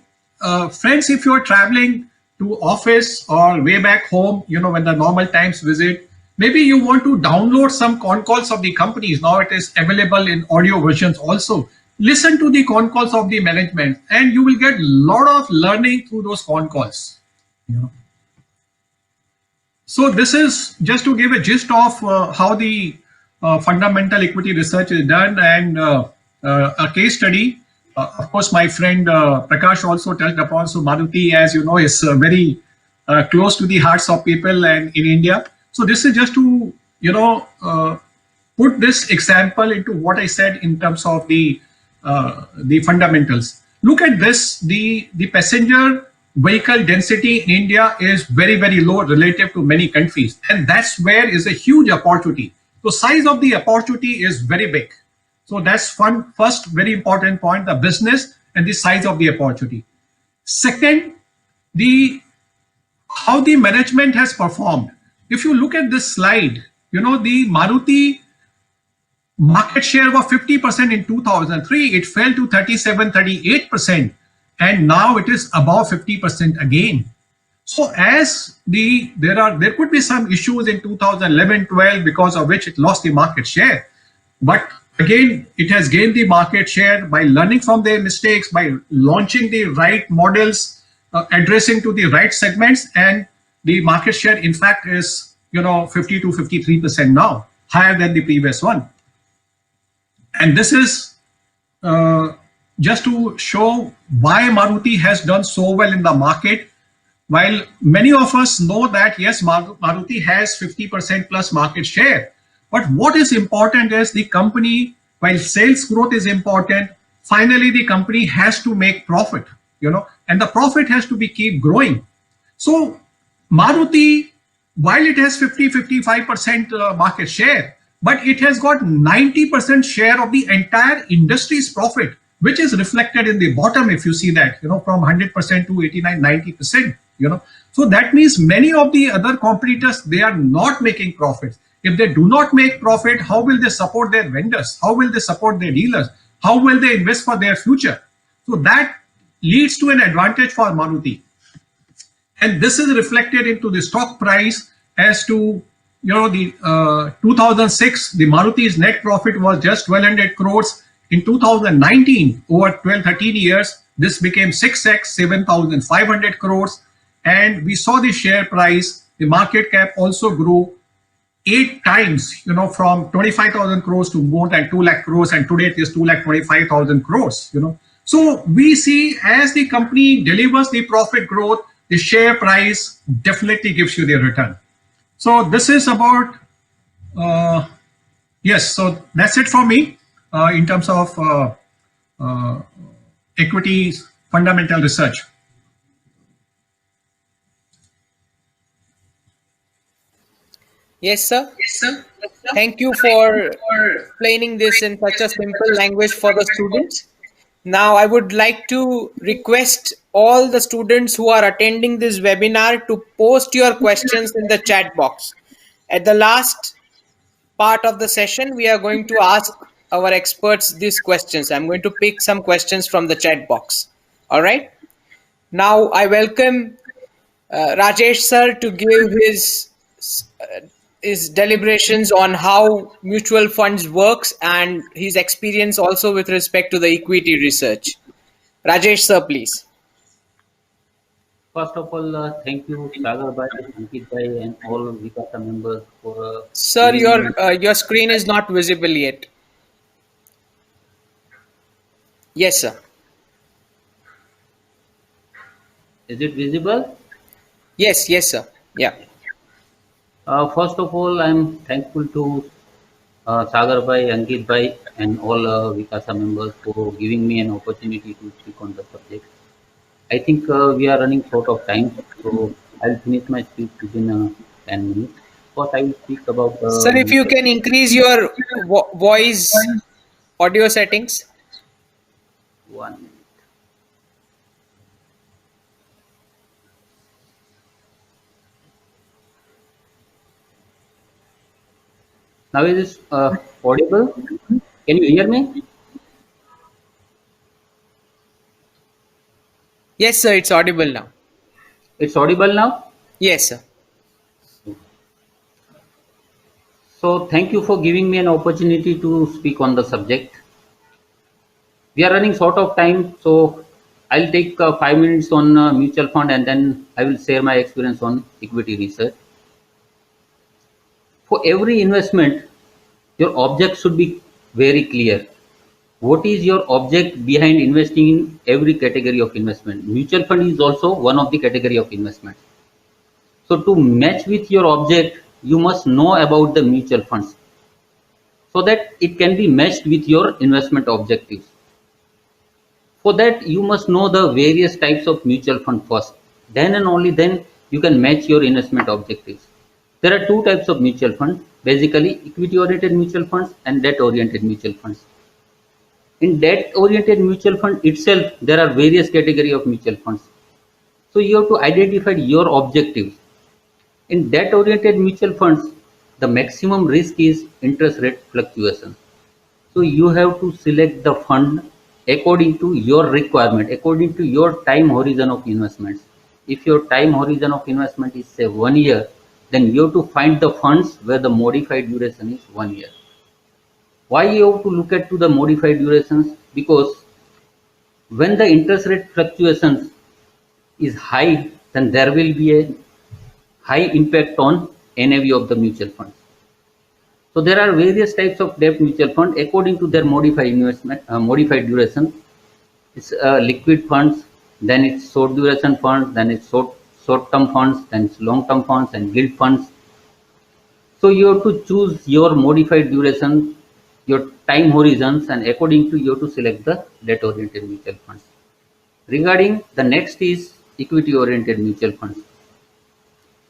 friends, if you're traveling to office or way back home, when the normal times visit, maybe you want to download some con calls of the companies. Now it is available in audio versions also. Listen to the con calls of the management and you will get a lot of learning through those con calls. So this is just to give a gist of how the fundamental equity research is done, and a case study. Of course, my friend Prakash also touched upon. So Maruti, as you know, is very close to the hearts of people and in India. So this is just to put this example into what I said in terms of the fundamentals. Look at this. The passenger vehicle density in India is very, very low relative to many countries, and that's where is a huge opportunity. So size of the opportunity is very big. So that's first very important point, the business and the size of the opportunity. Second, how the management has performed. If you look at this slide, the Maruti market share was 50% in 2003. It fell to 37-38%, and now it is above 50% again. So as there could be some issues in 2011-12 because of which it lost the market share, but again, it has gained the market share by learning from their mistakes, by launching the right models, addressing to the right segments, and the market share, in fact, is 50 to 53% now, higher than the previous one. And this is just to show why Maruti has done so well in the market. While many of us know that yes, Maruti has 50% plus market share. But what is important is the company, while sales growth is important, finally the company has to make profit, and the profit has to keep growing. So Maruti, while it has 50-55% market share, but it has got 90% share of the entire industry's profit, which is reflected in the bottom. If you see that, from 100% to 89-90%, so that means many of the other competitors, they are not making profits. If they do not make profit, how will they support their vendors? How will they support their dealers? How will they invest for their future? So that leads to an advantage for Maruti. And this is reflected into the stock price as to, the 2006, the Maruti's net profit was just 1,200 crores. In 2019, over 12-13 years, this became 6x, 7,500 crores. And we saw the share price, the market cap also grew 8 times, from 25,000 crores to more than 2 lakh crores, and today it is 2,25,000 crores, So we see as the company delivers the profit growth, the share price definitely gives you the return. So this is about, yes, so that's it for me in terms of equity fundamental research. Yes, sir. Yes, sir. Thank you for explaining this in such a simple language for the students. Now, I would like to request all the students who are attending this webinar to post your questions in the chat box. At the last, part of the session, we are going to ask our experts these questions. I'm going to pick some questions from the chat box. All right. Now I welcome Rajesh sir to give his deliberations on how mutual funds works and his experience also with respect to the equity research. Rajesh sir, please. First of all, thank you, Sagar Bhai, Ankit Bhai, and all Vikasa members for. Sir, giving me- your screen is not visible yet. Yes, sir. Is it visible? Yes, sir. Yeah. First of all, I'm thankful to Sagar Bhai, Ankit Bhai, and all Vikasa members for giving me an opportunity to speak on the subject. I think we are running short of time, so I'll finish my speech within 10 minutes. First, I will speak about. Sir, if you can increase your voice audio settings. 1 minute. Now is this audible? Can you hear me? Yes, sir, it's audible now. It's audible now? Yes, sir. So thank you for giving me an opportunity to speak on the subject. We are running short of time, so I'll take 5 minutes on mutual fund and then I will share my experience on equity research. For every investment, your object should be very clear. What is your object behind investing in every category of investment? Mutual fund is also one of the category of investment. So to match with your object, you must know about the mutual funds so that it can be matched with your investment objectives. For that, you must know the various types of mutual fund first. Then and only then you can match your investment objectives. There are two types of mutual funds, basically equity-oriented mutual funds and debt-oriented mutual funds. In debt-oriented mutual fund itself, there are various categories of mutual funds. So you have to identify your objectives. In debt-oriented mutual funds, the maximum risk is interest rate fluctuation. So you have to select the fund according to your requirement, according to your time horizon of investments. If your time horizon of investment is say 1 year, then you have to find the funds where the modified duration is 1 year. Why you have to look at to the modified durations? Because when the interest rate fluctuations is high, then there will be a high impact on NAV of the mutual funds. So there are various types of debt mutual fund according to their modified duration. It's liquid funds, then it's short duration funds, then it's short term funds, then it's long term funds and gilt funds. So you have to choose your modified duration, your time horizons, and according to you have to select the debt oriented mutual funds. Regarding the next is equity oriented mutual funds.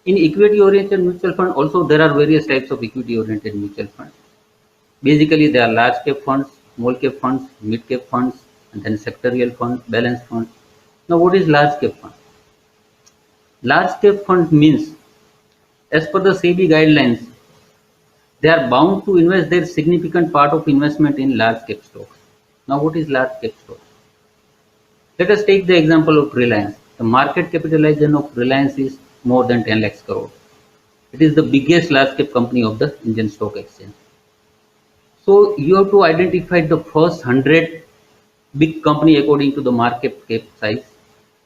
In equity oriented mutual fund also there are various types of equity oriented mutual funds. Basically there are large cap funds, small cap funds, mid cap funds, and then sectorial funds, balance funds. Now what is large cap fund? Large cap fund means as per the SEBI guidelines, they are bound to invest their significant part of investment in large cap stocks. Now what is large cap stocks? Let us take the example of Reliance. The market capitalization of Reliance is more than 10 lakhs crore. It is the biggest large cap company of the Indian stock exchange. So you have to identify the first 100 big company according to the market cap size,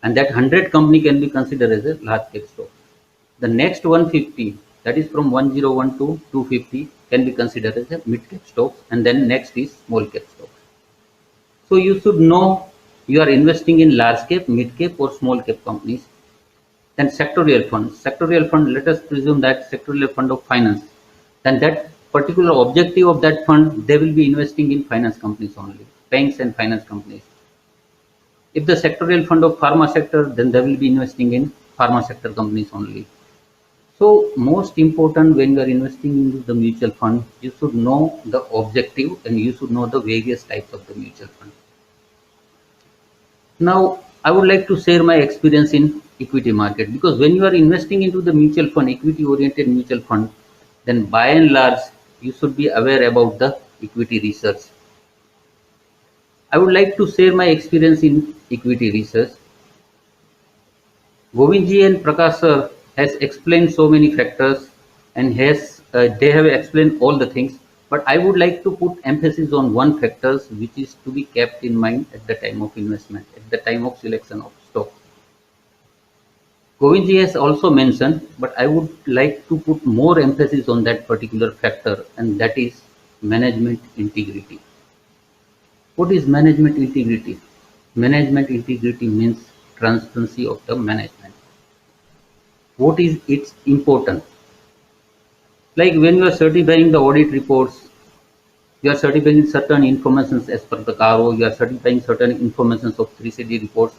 and that 100 company can be considered as a large cap stock. The next 150, that is from 101 to 250, can be considered as a mid cap stock, and then next is small cap stock. So you should know you are investing in large cap, mid cap or small cap companies. Then sectorial funds. Sectorial fund, let us presume that sectorial fund of finance. Then that particular objective of that fund, they will be investing in finance companies only, banks and finance companies. If the sectorial fund of pharma sector, then they will be investing in pharma sector companies only. So most important when you are investing into the mutual fund, you should know the objective and you should know the various types of the mutual fund. Now, I would like to share my experience in equity market, because when you are investing into the mutual fund, equity oriented mutual fund, then by and large you should be aware about the equity research. I would like to share my experience in equity research. Govindji and Prakash sir has explained so many factors and they have explained all the things. But I would like to put emphasis on one factor which is to be kept in mind at the time of investment, at the time of selection of stock. Govindji has also mentioned, but I would like to put more emphasis on that particular factor, and that is management integrity. What is management integrity? Management integrity means transparency of the management. What is its importance? Like when you are certifying the audit reports, you are certifying certain information as per the CARO, you are certifying certain information of 3CD reports.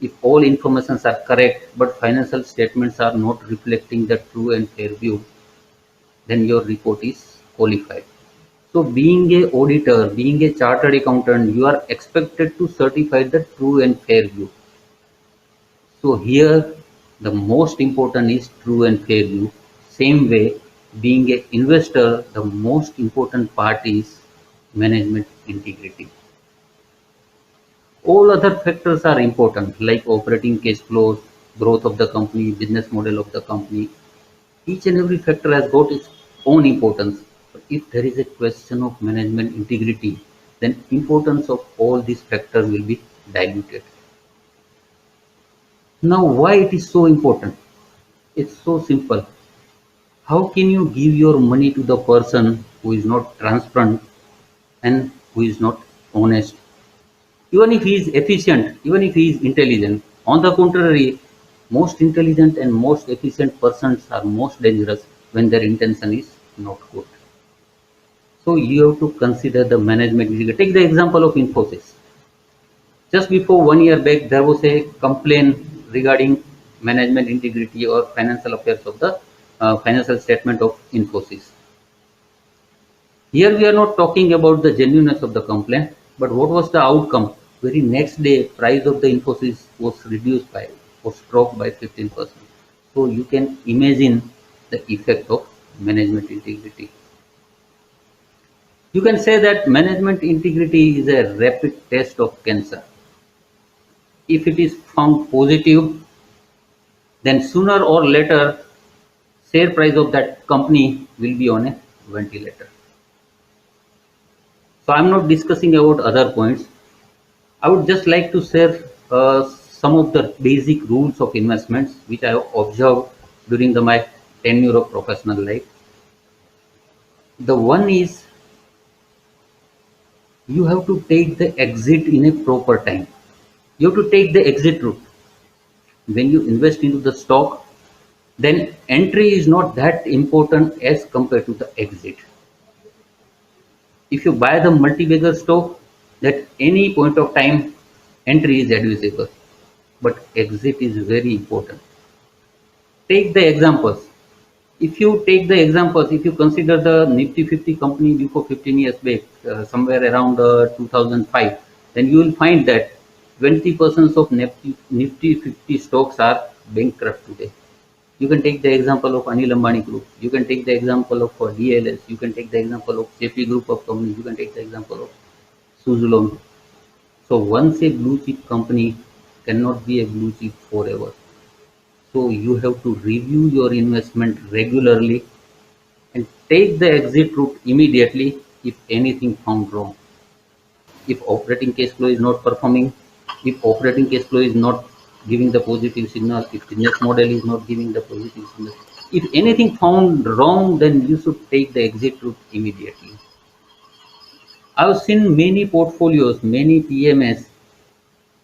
If all informations are correct, but financial statements are not reflecting the true and fair view, then your report is qualified. So being a auditor, being a chartered accountant, you are expected to certify the true and fair view. So here the most important is true and fair view. Same way, being an investor, the most important part is management integrity. All other factors are important, like operating cash flows, growth of the company, business model of the company. Each and every factor has got its own importance. But if there is a question of management integrity, then importance of all these factors will be diluted. Now, why it is so important? It's so simple. How can you give your money to the person who is not transparent and who is not honest? Even if he is efficient, even if he is intelligent, on the contrary, most intelligent and most efficient persons are most dangerous when their intention is not good. So you have to consider the management. Take the example of Infosys. Just before 1 year back, there was a complaint regarding management integrity or financial affairs of the financial statement of Infosys. Here we are not talking about the genuineness of the complaint, but what was the outcome? Very next day, price of the Infosys was dropped by 15%. So you can imagine the effect of management integrity. You can say that management integrity is a rapid test of cancer. If it is found positive, then sooner or later, share price of that company will be on a ventilator. So I'm not discussing about other points. I would just like to share some of the basic rules of investments which I have observed during my tenure of professional life. The one is you have to take the exit in a proper time. You have to take the exit route. When you invest into the stock, then entry is not that important as compared to the exit. If you buy the multi-bagger stock, at any point of time, entry is advisable, but exit is very important. Take the examples. If you consider the Nifty 50 company before 15 years back, somewhere around 2005, then you will find that 20% of Nifty 50 stocks are bankrupt today. You can take the example of Anil Ambani Group. You can take the example of DLS. You can take the example of JP Group of companies. You can take the example of Suzlon. So once a blue chip company cannot be a blue chip forever. So you have to review your investment regularly and take the exit route immediately if anything found wrong. If operating cash flow is not performing, if operating cash flow is not giving the positive signal, if business model is not giving the positive signal, if anything found wrong, then you should take the exit route immediately. I've seen many portfolios, many PMS,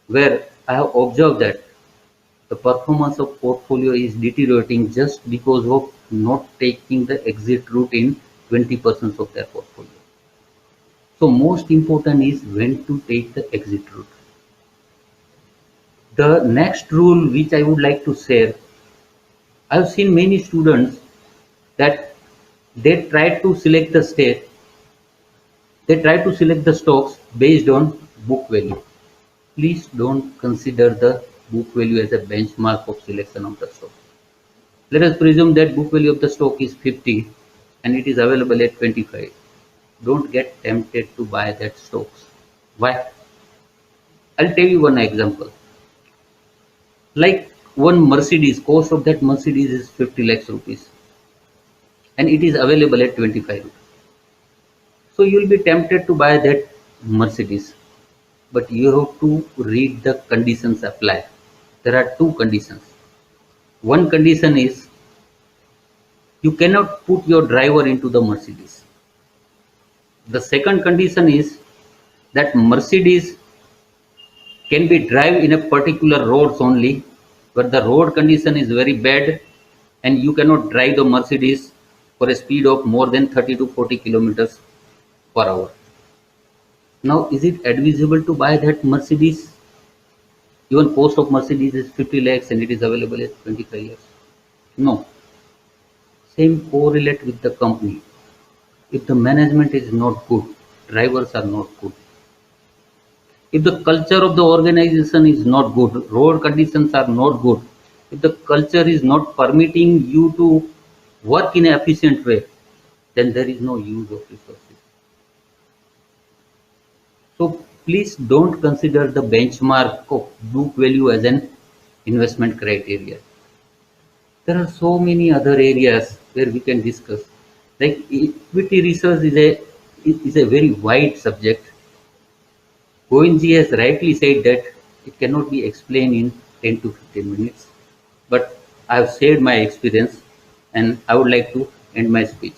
where I have observed that the performance of portfolio is deteriorating just because of not taking the exit route in 20% of their portfolio. So most important is when to take the exit route. The next rule which I would like to share, I've seen many students that they try to select the stocks based on book value. Please don't consider the book value as a benchmark of selection of the stock. Let us presume that book value of the stock is 50 and it is available at 25, don't get tempted to buy that stocks. Why? I'll tell you one example. Like one Mercedes, cost of that Mercedes is 50 lakhs rupees, and it is available at 25 rupees. So you will be tempted to buy that Mercedes, but you have to read the conditions apply. There are two conditions. One condition is you cannot put your driver into the Mercedes. The second condition is that Mercedes can be drive in a particular roads only, where the road condition is very bad and you cannot drive the Mercedes for a speed of more than 30 to 40 kilometers per hour. Now, is it advisable to buy that Mercedes? Even cost of Mercedes is 50 lakhs and it is available at 25 years. No. Same correlate with the company. If the management is not good, drivers are not good. If the culture of the organization is not good, road conditions are not good, if the culture is not permitting you to work in an efficient way, then there is no use of resources. So please don't consider the benchmark of book value as an investment criteria. There are so many other areas where we can discuss. Like equity research is a very wide subject. Goenji has rightly said that it cannot be explained in 10 to 15 minutes. But I have shared my experience and I would like to end my speech.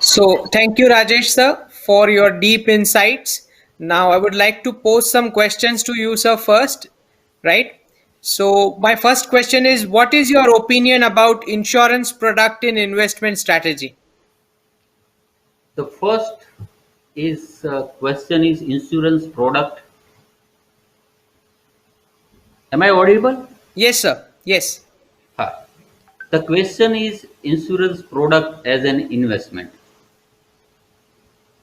So thank you, Rajesh sir, for your deep insights. Now I would like to pose some questions to you, sir, first, right? So my first question is, what is your opinion about insurance product in investment strategy? The first is question is insurance product. Am I audible? Yes, sir. Yes. The question is insurance product as an investment.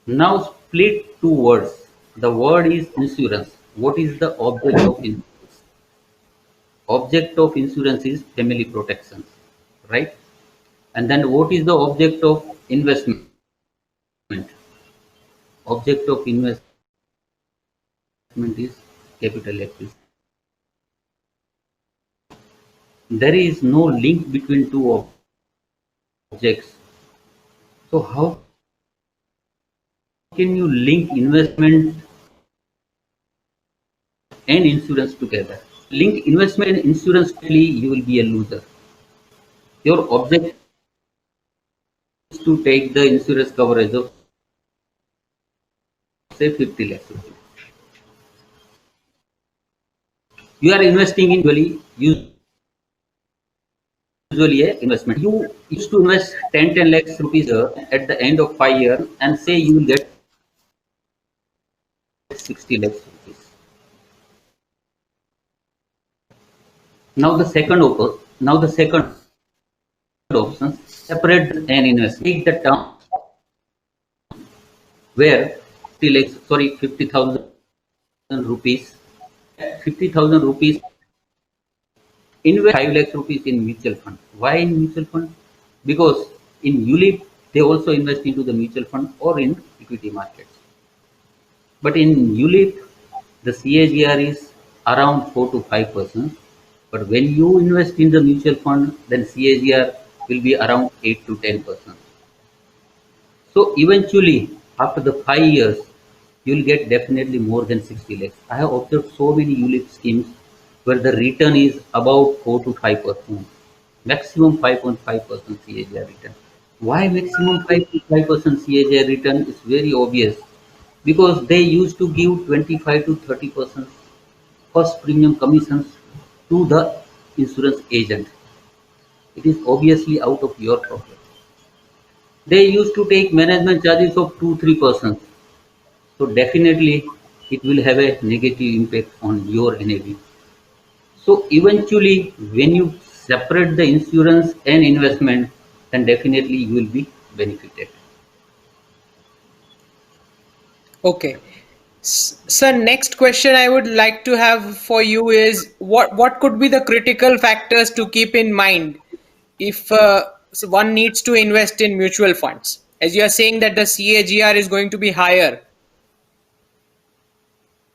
Now split two words. The word is insurance. What is the object of insurance? Object of insurance is family protection, right? And then what is the object of investment? Object of investment is capital acquisition. There is no link between two objects. So how can you link investment and insurance together? Link investment and insurance, you will be a loser. Your object is to take the insurance coverage of say 50 lakhs rupees. You are investing in usually a investment. You used to invest 10 lakhs rupees at the end of 5 years and say you will get 60 lakhs rupees. Now the second option, separate and invest. Take the term where 50,000 rupees, 50,000 rupees, invest 5 lakhs rupees in mutual fund. Why in mutual fund? Because in ULIP they also invest into the mutual fund or in equity markets. But in ULIP the CAGR is around 4 to 5%. But when you invest in the mutual fund, then CAGR will be around 8 to 10%. So eventually, after the 5 years, you will get definitely more than 60 lakhs. I have observed so many ULIP schemes where the return is about 4 to 5%, maximum 5.5% CAGR return. Why maximum 5 to 5% CAGR return is very obvious, because they used to give 25 to 30% first premium commissions to the insurance agent. It is obviously out of your pocket. They used to take management charges of 2-3%. So definitely it will have a negative impact on your NAV. So eventually when you separate the insurance and investment, then definitely you will be benefited. Okay. Sir, next question I would like to have for you is what could be the critical factors to keep in mind if one needs to invest in mutual funds? As you are saying that the CAGR is going to be higher.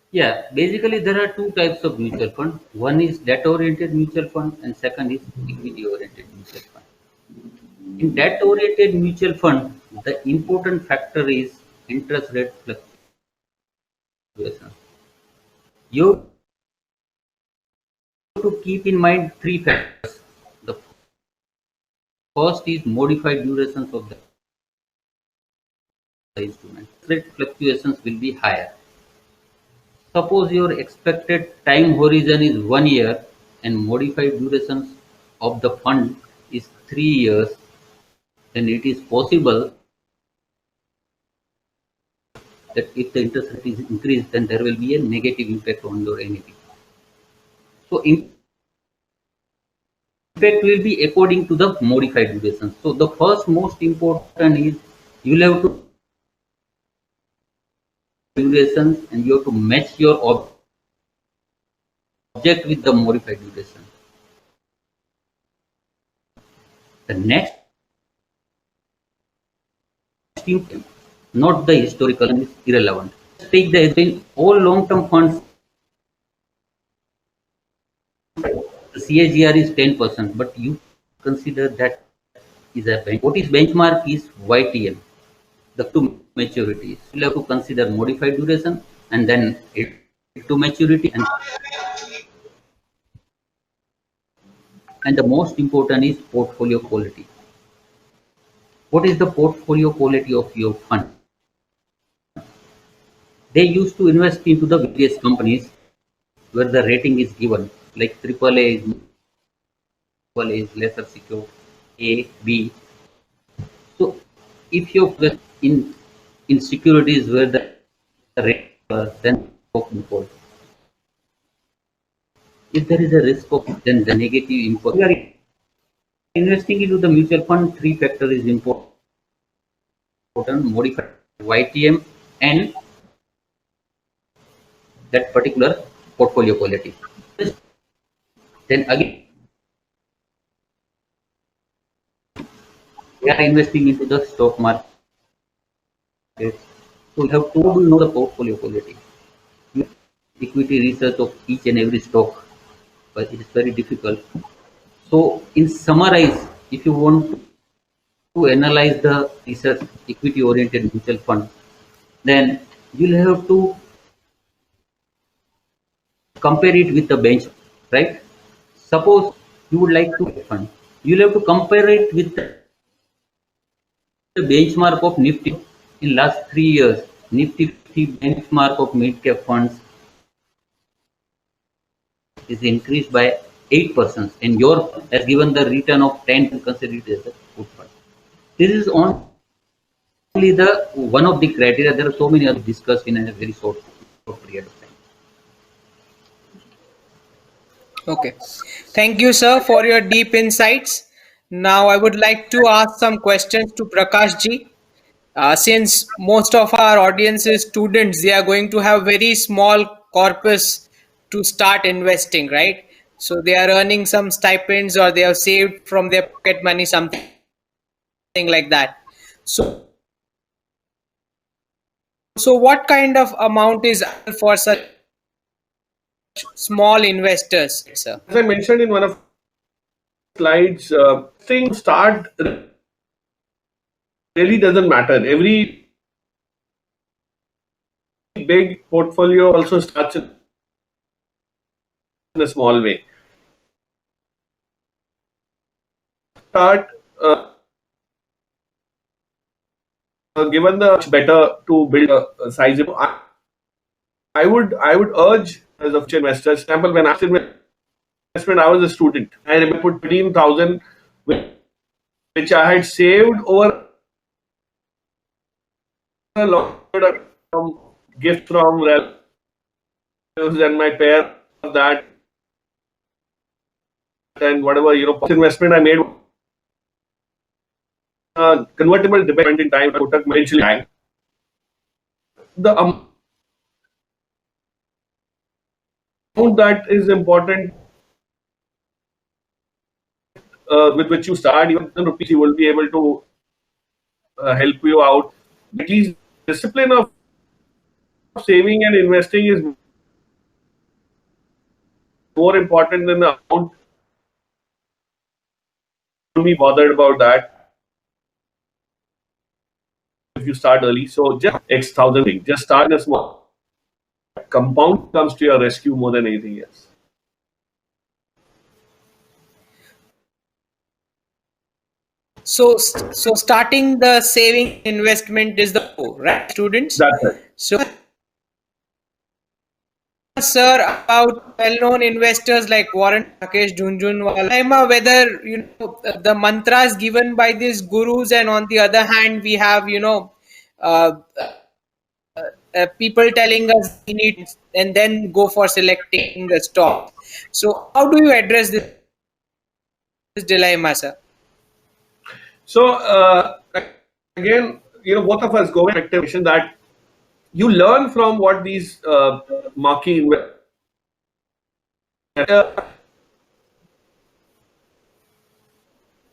Yeah, basically there are two types of mutual fund. One is debt-oriented mutual fund and second is equity-oriented mutual fund. In debt-oriented mutual fund, the important factor is interest rate fluctuation. You have to keep in mind three factors. The first is modified durations of the instrument. Rate fluctuations will be higher. Suppose your expected time horizon is 1 year and modified durations of the fund is 3 years, then it is possible that if the interest rate is increased, then there will be a negative impact on your NAV. So impact will be according to the modified duration. So the first most important is you will have to durations and you have to match your object with the modified duration. The next not the historical is irrelevant. Take the in all long-term funds, the CAGR is 10%, but you consider that is a bench. What is benchmark is YTM, the to maturity. You have to consider modified duration and then it to maturity and the most important is portfolio quality. What is the portfolio quality of your fund? They used to invest into the various companies where the rating is given, like AAA is lesser secure, A, B. So if you invest in securities where the rate then default. If there is a risk of then the negative impact. We are investing into the mutual fund, three factors is important: modified YTM and that particular portfolio quality. Then again, we are investing into the stock market. So you have to know the portfolio quality. Equity research of each and every stock, but it is very difficult. So in summarize, if you want to analyze the research equity oriented mutual fund, then you'll have to compare it with the bench, right? Suppose you would like to fund, you'll have to compare it with the benchmark of Nifty in last 3 years. Nifty 50 benchmark of mid cap funds is increased by 8% and your has given the return of 10 to consider it as a good fund. This is only the one of the criteria. There are so many others discussed in a very short period of time. Okay. Thank you, sir, for your deep insights. Now I would like to ask some questions to Prakash ji. Since most of our audience is students, they are going to have very small corpus to start investing, right? So they are earning some stipends or they have saved from their pocket money, something like that. So what kind of amount is for such small investors, sir? As I mentioned in one of the slides, things start really doesn't matter. Every big portfolio also starts in a small way. Start given the much better to build a sizable. I would urge as a future investor. For example, when I was investment, I was a student. I remember put 15,000, which I had saved over a long period from gift from relatives and my parents. That and whatever investment I made. Convertible dependent in time, Kotak eventually the that is important with which you start. Even 10 rupees, you will be able to help you out. At least discipline of saving and investing is more important than the amount. Don't be bothered about that if you start early. So just X thousand thing. Just start a small. Compound comes to your rescue more than anything else. So starting the saving investment is the goal, right, students? That's it. So, sir, about well-known investors like Warren Rakesh Jhunjhunwala, whether the mantras given by these gurus, and on the other hand, we have people telling us we need, and then go for selecting the stock. So, how do you address this dilemma, sir? So again, both of us go with expectation that you learn from what these marquee investors.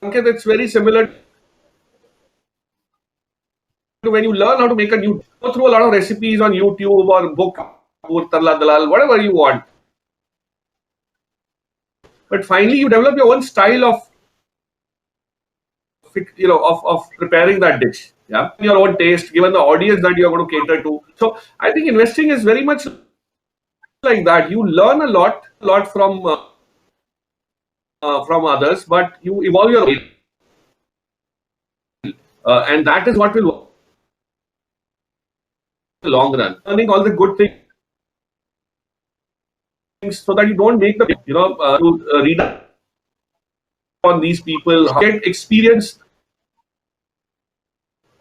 It's very similar to when you learn how to make go through a lot of recipes on YouTube or book or Tarla Dalal, whatever you want. But finally, you develop your own style of preparing that dish, yeah, your own taste, given the audience that you're going to cater to. So I think investing is very much like that. You learn a lot from others, but you evolve your own, and that is what will work in the long run. Learning all the good things so that you don't make the read on these people, get experience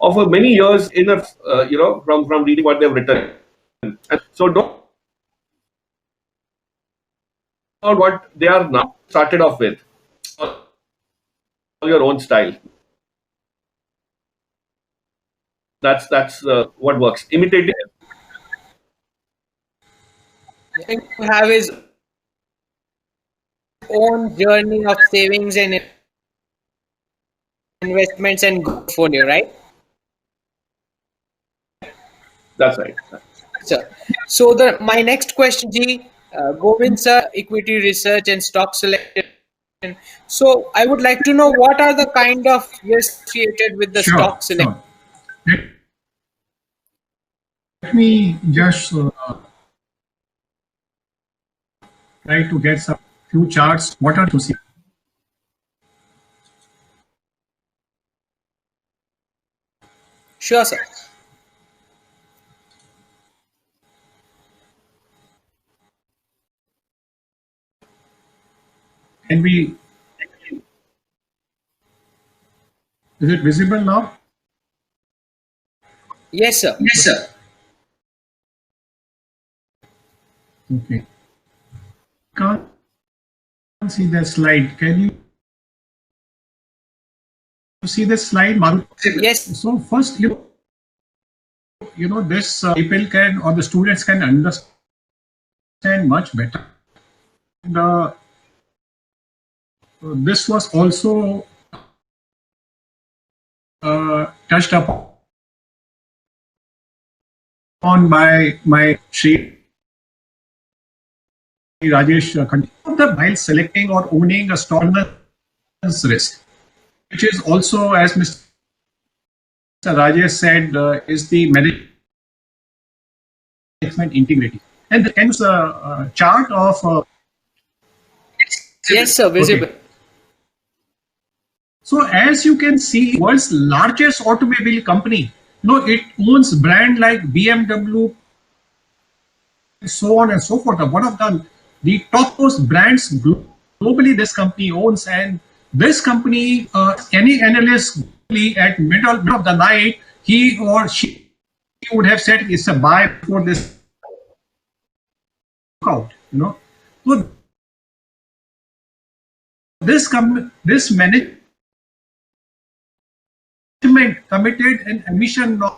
of many years in from reading what they've written. And so don't know what they are now started off with, your own style. That's what works. Imitating. I think to have his own journey of savings and investments and portfolio, right? That's right. Sir. So my next question, Ji, Govind sir, equity research and stock selection. So I would like to know what are the kind of risks associated with the stock selection. Sure. Let me just try to get some few charts. What are to see? Sure, sir. Can we? Is it visible now? Yes, sir. Yes, sir. Okay. Can't see the slide. Can you see the slide, Maru? Yes. So first, this people can, or the students can understand much better. And this was also touched upon by my Sri Rajesh while selecting or owning a stock risk, which is also, as Mr. Rajesh said, is the management integrity. And hence a chart of yes, sir, visible. Okay. So as you can see, world's largest automobile company, it owns brand like BMW, so on and so forth. One of the topmost brands globally this company owns, and this company, any analyst at middle of the night, he or she would have said it's a buy for this out. So this management committed an emission norm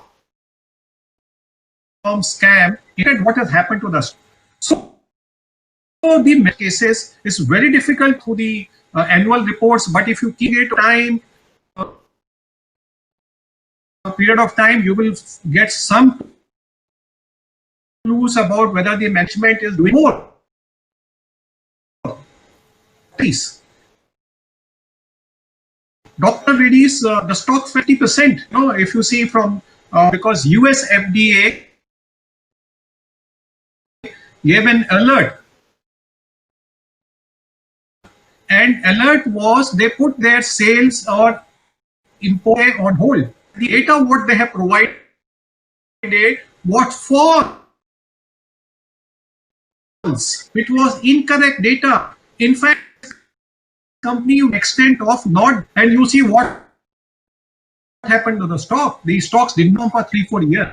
scam. What has happened to the the cases is very difficult to the annual reports, but if you keep it time, a period of time, you will get some clues about whether the management is doing more. Please. Dr. Reddy's, the stock 50%. If you see from, because US FDA gave an alert. And alert was they put their sales or import on hold. The data what they have provided was false. It was incorrect data. In fact, company extent of not, and you see what happened to the stock. The stocks did not for 3-4 years.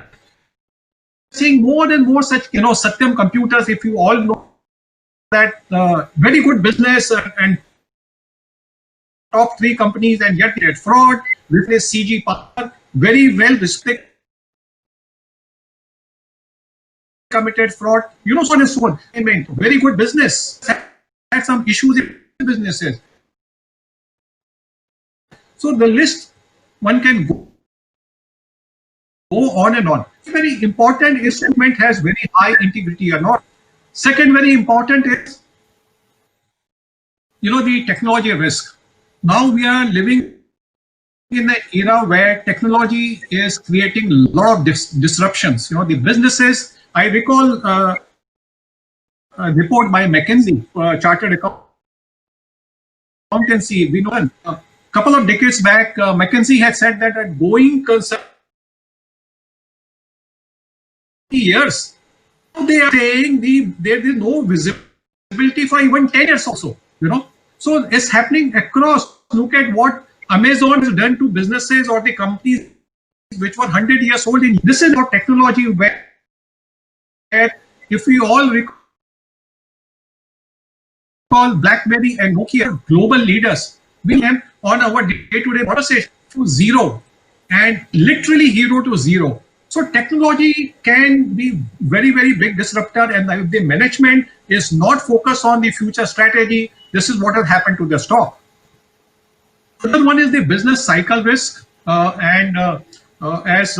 Seeing more and more such, Satyam Computers, if you all know that very good business and top 3 companies, and yet they had fraud, replaced CG Power, very well respected, committed fraud, so on and so on. I mean, very good business, had some issues in businesses. So the list, one can go on and on. Very important is statement has very high integrity or not. Second, very important is, the technology risk. Now we are living in an era where technology is creating a lot of disruptions. The businesses, I recall a report by McKinsey, Chartered Accountancy, we know a couple of decades back, McKinsey had said that a going concern years. They are saying there is no visibility for even 10 years also, So it's happening across. Look at what Amazon has done to businesses or the companies which were 100 years old. This is our technology where, if we all recall BlackBerry and Nokia, global leaders, we have on our day-to-day conversation to zero and literally hero to zero. So technology can be very, very big disruptor, and if the management is not focused on the future strategy, this is what has happened to the stock. The other one is the business cycle risk, as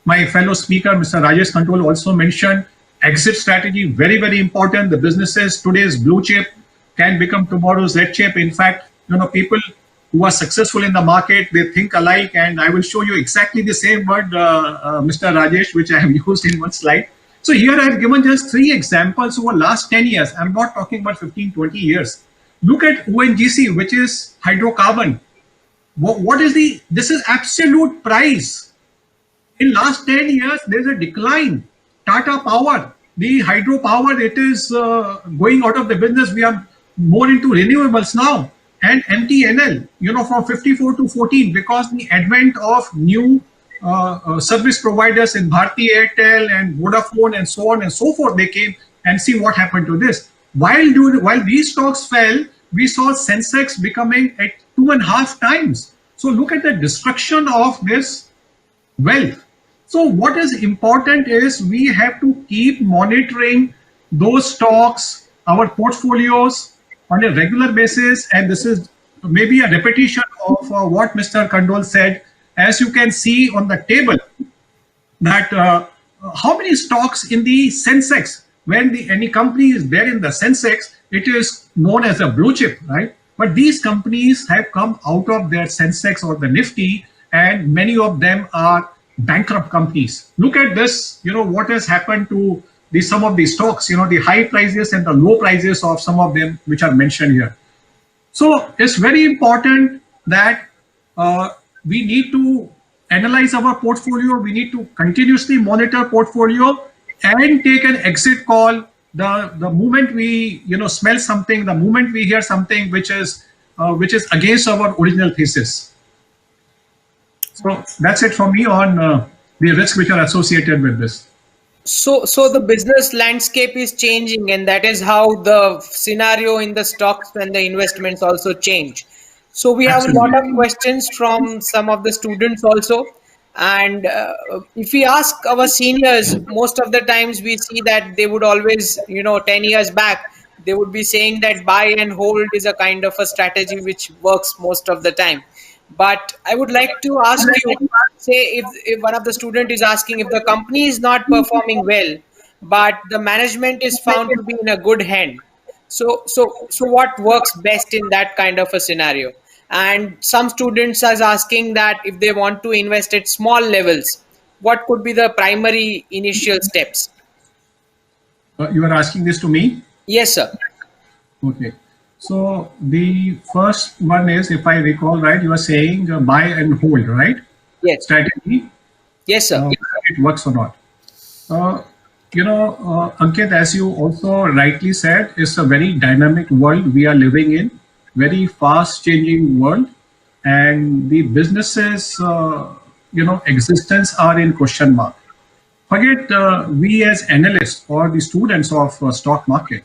my fellow speaker, Mr. Rajesh Kandol, also mentioned, exit strategy, very, very important. The businesses, today's blue chip can become tomorrow's red chip. In fact, people who are successful in the market, they think alike, and I will show you exactly the same word, Mr. Rajesh, which I have used in one slide. So here I have given just 3 examples over last 10 years. I'm not talking about 15, 20 years. Look at ONGC, which is hydrocarbon. What is this is absolute price. In last 10 years, there's a decline. Tata Power, the hydropower, it is going out of the business. We are more into renewables now. And MTNL, from 54 to 14, because the advent of new service providers in Bharti Airtel and Vodafone and so on and so forth, they came, and see what happened to this. While these stocks fell, we saw Sensex becoming at 2.5 times. So look at the destruction of this wealth. So what is important is we have to keep monitoring those stocks, our portfolios on a regular basis. And this is maybe a repetition of what Mr. Kandol said. As you can see on the table, that how many stocks in the Sensex, when any company is there in the Sensex, it is known as a blue chip, right? But these companies have come out of their Sensex or the Nifty, and many of them are bankrupt companies. Look at this, what has happened to some of these stocks, the high prices and the low prices of some of them which are mentioned here. So it's very important that we need to analyze our portfolio. We need to continuously monitor portfolio and take an exit call the moment we smell something, the moment we hear something which is against our original thesis. So that's it for me on the risks which are associated with this. So the business landscape is changing, and that is how the scenario in the stocks and the investments also change. So we have a lot of questions from some of the students also. And if we ask our seniors, most of the times we see that they would always, 10 years back, they would be saying that buy and hold is a kind of a strategy which works most of the time. But I would like to ask you, say if one of the student is asking, if the company is not performing well, but the management is found to be in a good hand, so what works best in that kind of a scenario? And some students are asking that if they want to invest at small levels, what could be the primary initial steps? You are asking this to me? Yes, sir. Okay. So the first one is, if I recall right, you are saying buy and hold, right? Yes. Strategy, Yes, sir. whether it works or not. Ankit, as you also rightly said, it's a very dynamic world we are living in, very fast changing world, and the businesses, existence are in question mark. Forget we as analysts or the students of stock market.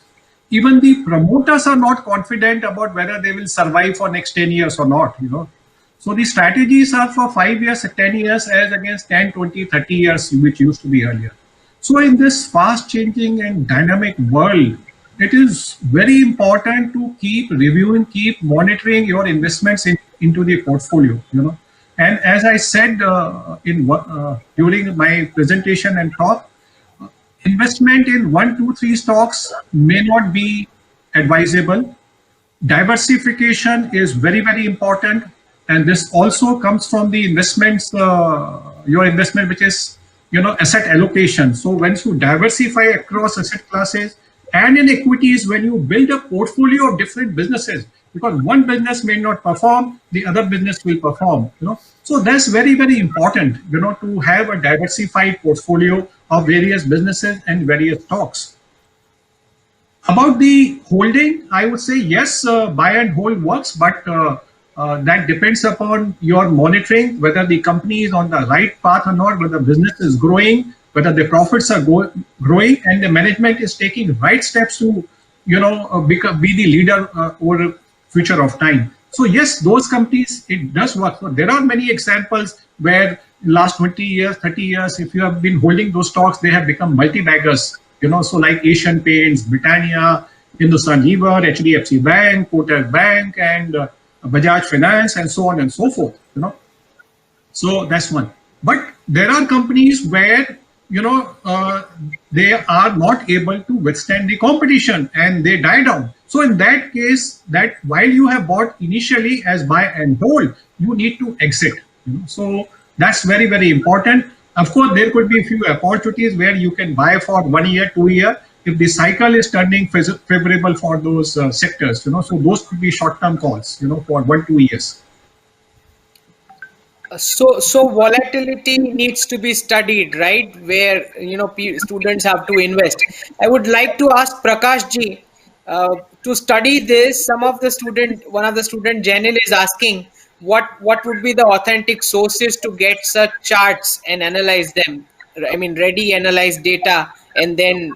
Even the promoters are not confident about whether they will survive for next 10 years or not. So the strategies are for 5 years, 10 years as against 10, 20, 30 years, which used to be earlier. So in this fast changing and dynamic world, it is very important to keep reviewing, keep monitoring your investments into the portfolio. And as I said during my presentation and talk, investment in 1, 2, 3 stocks may not be advisable. Diversification is very, very important. And this also comes from the investments, your investment, which is, asset allocation. So once you diversify across asset classes and in equities, when you build a portfolio of different businesses, because one business may not perform, the other business will perform. So that's very, very important, to have a diversified portfolio of various businesses and various stocks. About the holding, I would say yes, buy and hold works, but that depends upon your monitoring, whether the company is on the right path or not, whether business is growing, whether the profits are growing, and the management is taking right steps to, be the leader over a future of time. So yes, those companies, it does work. So there are many examples where last 20 years, 30 years, if you have been holding those stocks, they have become multi-baggers. So like Asian Paints, Britannia, Hindustan Lever, HDFC Bank, Kotak Bank, and Bajaj Finance, and so on and so forth. So that's one. But there are companies where they are not able to withstand the competition and they die down. So in that case, that while you have bought initially as buy and hold, you need to exit. So that's very, very important. Of course, there could be a few opportunities where you can buy for 1 year, 2 years, if the cycle is turning favorable for those sectors. So those could be short-term calls, for 1, 2 years. So volatility needs to be studied, right? Where students have to invest. I would like to ask Prakash ji to study this. One of the student, Janil, is asking what would be the authentic sources to get such charts and analyze them. I mean, ready analyze data and then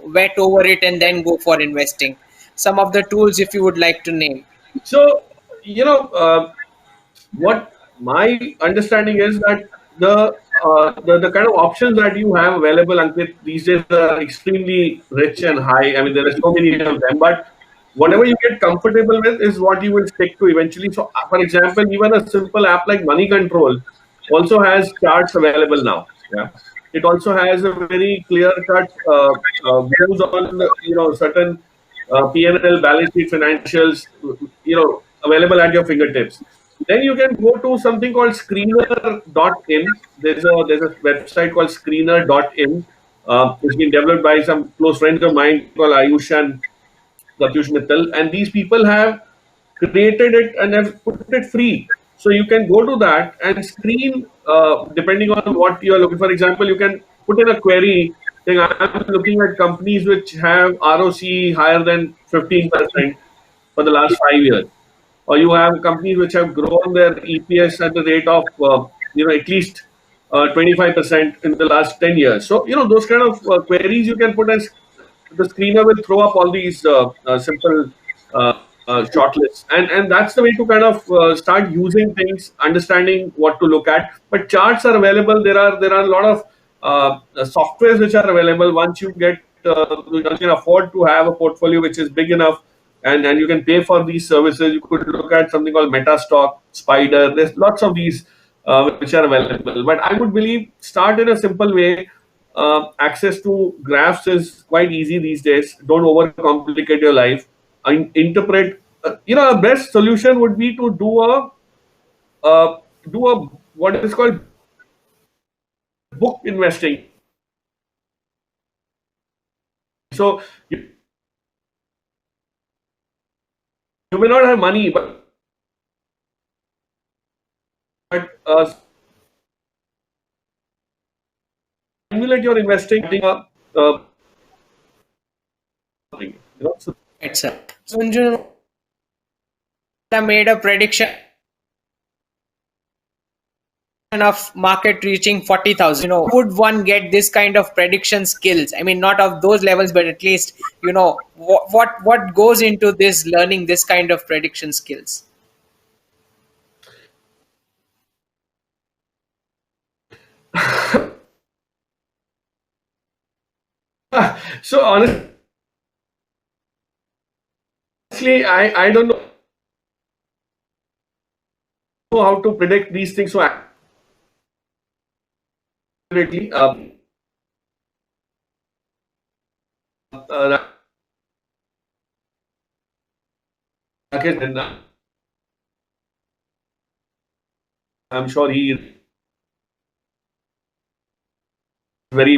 vet over it and then go for investing. Some of the tools, if you would like to name. So what my understanding is that the kind of options that you have available, Ankit, these days are extremely rich and high. I mean, there are so many of them, but whatever you get comfortable with is what you will stick to eventually. So, for example, even a simple app like Money Control also has charts available now. Yeah, it also has a very clear-cut views on certain P&L, balance sheet, financials, available at your fingertips. Then you can go to something called screener.in. There's a website called screener.in. It's been developed by some close friends of mine called Ayush and Pratyush Mittal. And these people have created it and have put it free. So you can go to that and screen, depending on what you are looking for. For example, you can put in a query saying, I'm looking at companies which have ROC higher than 15% for the last 5 years. Or you have companies which have grown their EPS at the rate of at least 25% in the last 10 years. So those kind of queries you can put, as the screener will throw up all these simple shortlist, and that's the way to kind of start using things, understanding what to look at. But charts are available. There are a lot of softwares which are available. Once you get you can afford to have a portfolio which is big enough, and you can pay for these services. You could look at something called Metastock, Spider. There's lots of these which are available. But I would believe start in a simple way. Access to graphs is quite easy these days. Don't overcomplicate your life. Interpret. A best solution would be to do a what is called book investing. So you may not have money, but simulate your investing. So Right, sir. Sunjun made a prediction of market reaching 40,000. Would one get this kind of prediction skills? I mean, not of those levels, but at least what goes into this learning this kind of prediction skills. So honestly, I don't know how to predict these things so accurately. I'm sure he very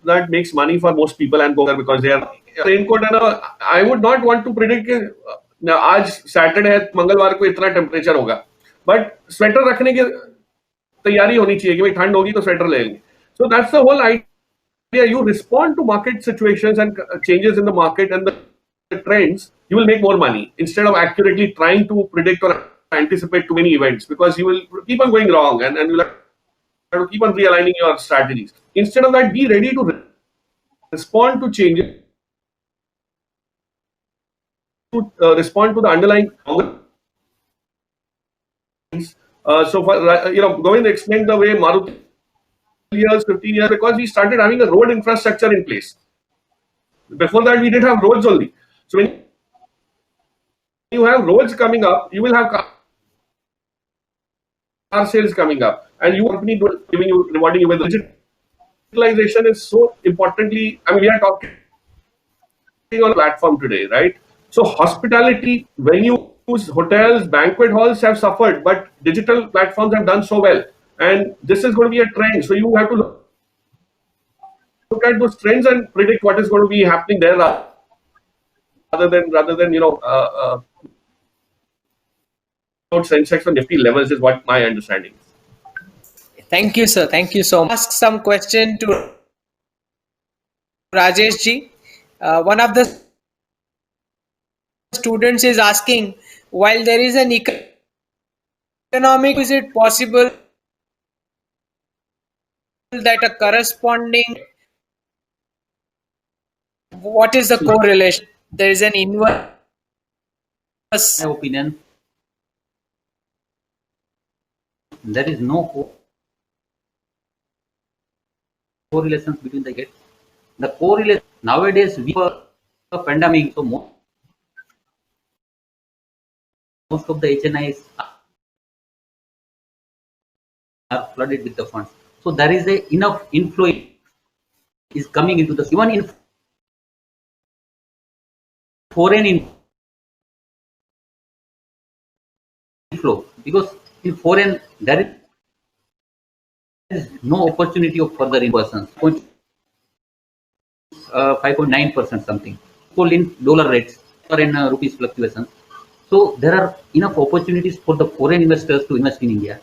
that makes money for most people and go there because they are raincoat and I would not want to predict कि आज Saturday है मंगलवार को इतना temperature होगा but sweater रखने की तैयारी होनी चाहिए कि भाई ठंड होगी तो स्वेटर ले लेंगे so that's the whole idea you respond to market situations and changes in the market and the trends you will make more money instead of accurately trying to predict or anticipate too many events because you will keep on going wrong and you'll have to keep on realigning your strategies. Instead of that, be ready to respond to changes, to respond to the underlying. So, for, Govind explained the way Maruti years, 15 years, because we started having a road infrastructure in place. Before that, we didn't have roads only. So, when you have roads coming up, you will have car sales coming up, and your company rewarding you with digitalization is so importantly. I mean, we are talking on a platform today, right? So hospitality, venues, hotels, banquet halls have suffered, but digital platforms have done so well, and this is going to be a trend. So you have to look at those trends and predict what is going to be happening there, rather than Sensex or Nifty levels is what my understanding is. Thank you, sir. Thank you so much. Ask some question to Rajesh ji. One of the students is asking, while there is an economic, is it possible that a corresponding, what is the correlation? There is an inverse. My opinion, there is no correlations between the gates. The correlation nowadays we have a pandemic, so most of the HNIs are flooded with the funds. So there is enough inflow is coming into the even in foreign inflow, because in foreign there is no opportunity of further inversions. 5.9% something. Full in dollar rates or in rupees fluctuations. So there are enough opportunities for the foreign investors to invest in India.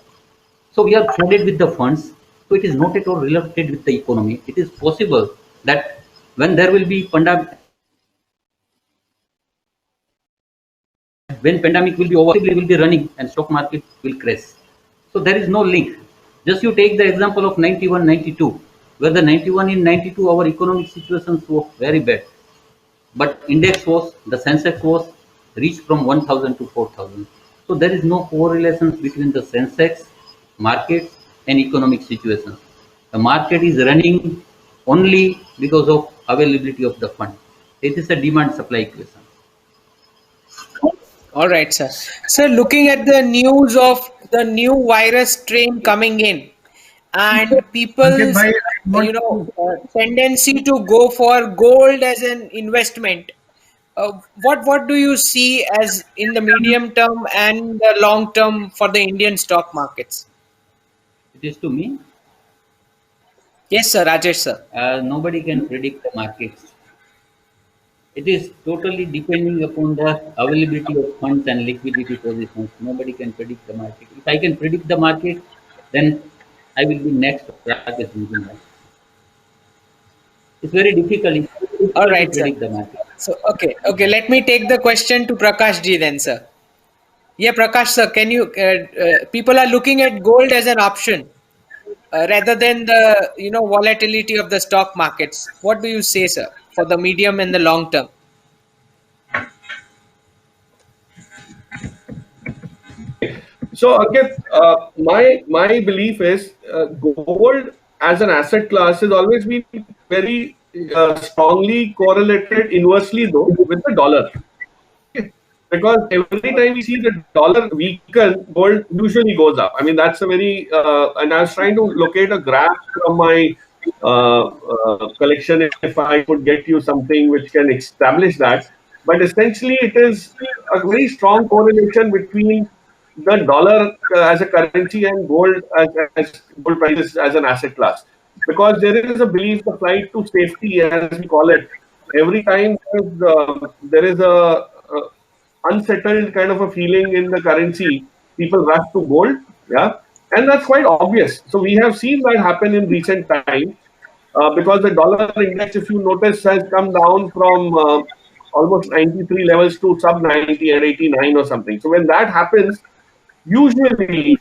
So we are flooded with the funds. So it is not at all related with the economy. It is possible that when there will be pandemic will be over, it will be running and stock market will crash. So there is no link. Just you take the example of 91, 92, where the 91 in 92 our economic situations were very bad. But index was, the Sensex was reached from 1000 to 4000. So there is no correlation between the Sensex, markets and economic situations. The market is running only because of availability of the fund. It is a demand supply equation. All right, sir. Sir, looking at the news of the new virus strain coming in and Ankit people's, bhai, I want tendency to go for gold as an investment, what do you see as in the medium term and the long term for the Indian stock markets? It is to me, Yes, sir, Rajesh, sir. nobody can predict the markets. It is totally depending upon the availability of funds and liquidity positions. Nobody can predict the market. If I can predict the market, then I will be next to Rajesh Mujumdar. It's very difficult, All to right, sir. predict the market. So, okay. Let me take the question to Prakash ji then, sir. Yeah, Prakash, sir, can you? People are looking at gold as an option rather than the volatility of the stock markets. What do you say, sir, for the medium and the long term? So Ankit, my belief is gold as an asset class has always been very strongly correlated inversely though with the dollar. Because every time we see the dollar weaken, gold usually goes up. I mean, that's a very, and I was trying to locate a graph from my collection if I could get you something which can establish that. But essentially, it is a very strong correlation between the dollar as a currency and gold as gold prices as an asset class. Because there is a belief, the flight to safety, as we call it, every time there is a unsettled kind of a feeling in the currency, people rush to gold. Yeah. And that's quite obvious. So we have seen that happen in recent times because the dollar index, if you notice, has come down from almost 93 levels to sub 90 and 89 or something. So when that happens, usually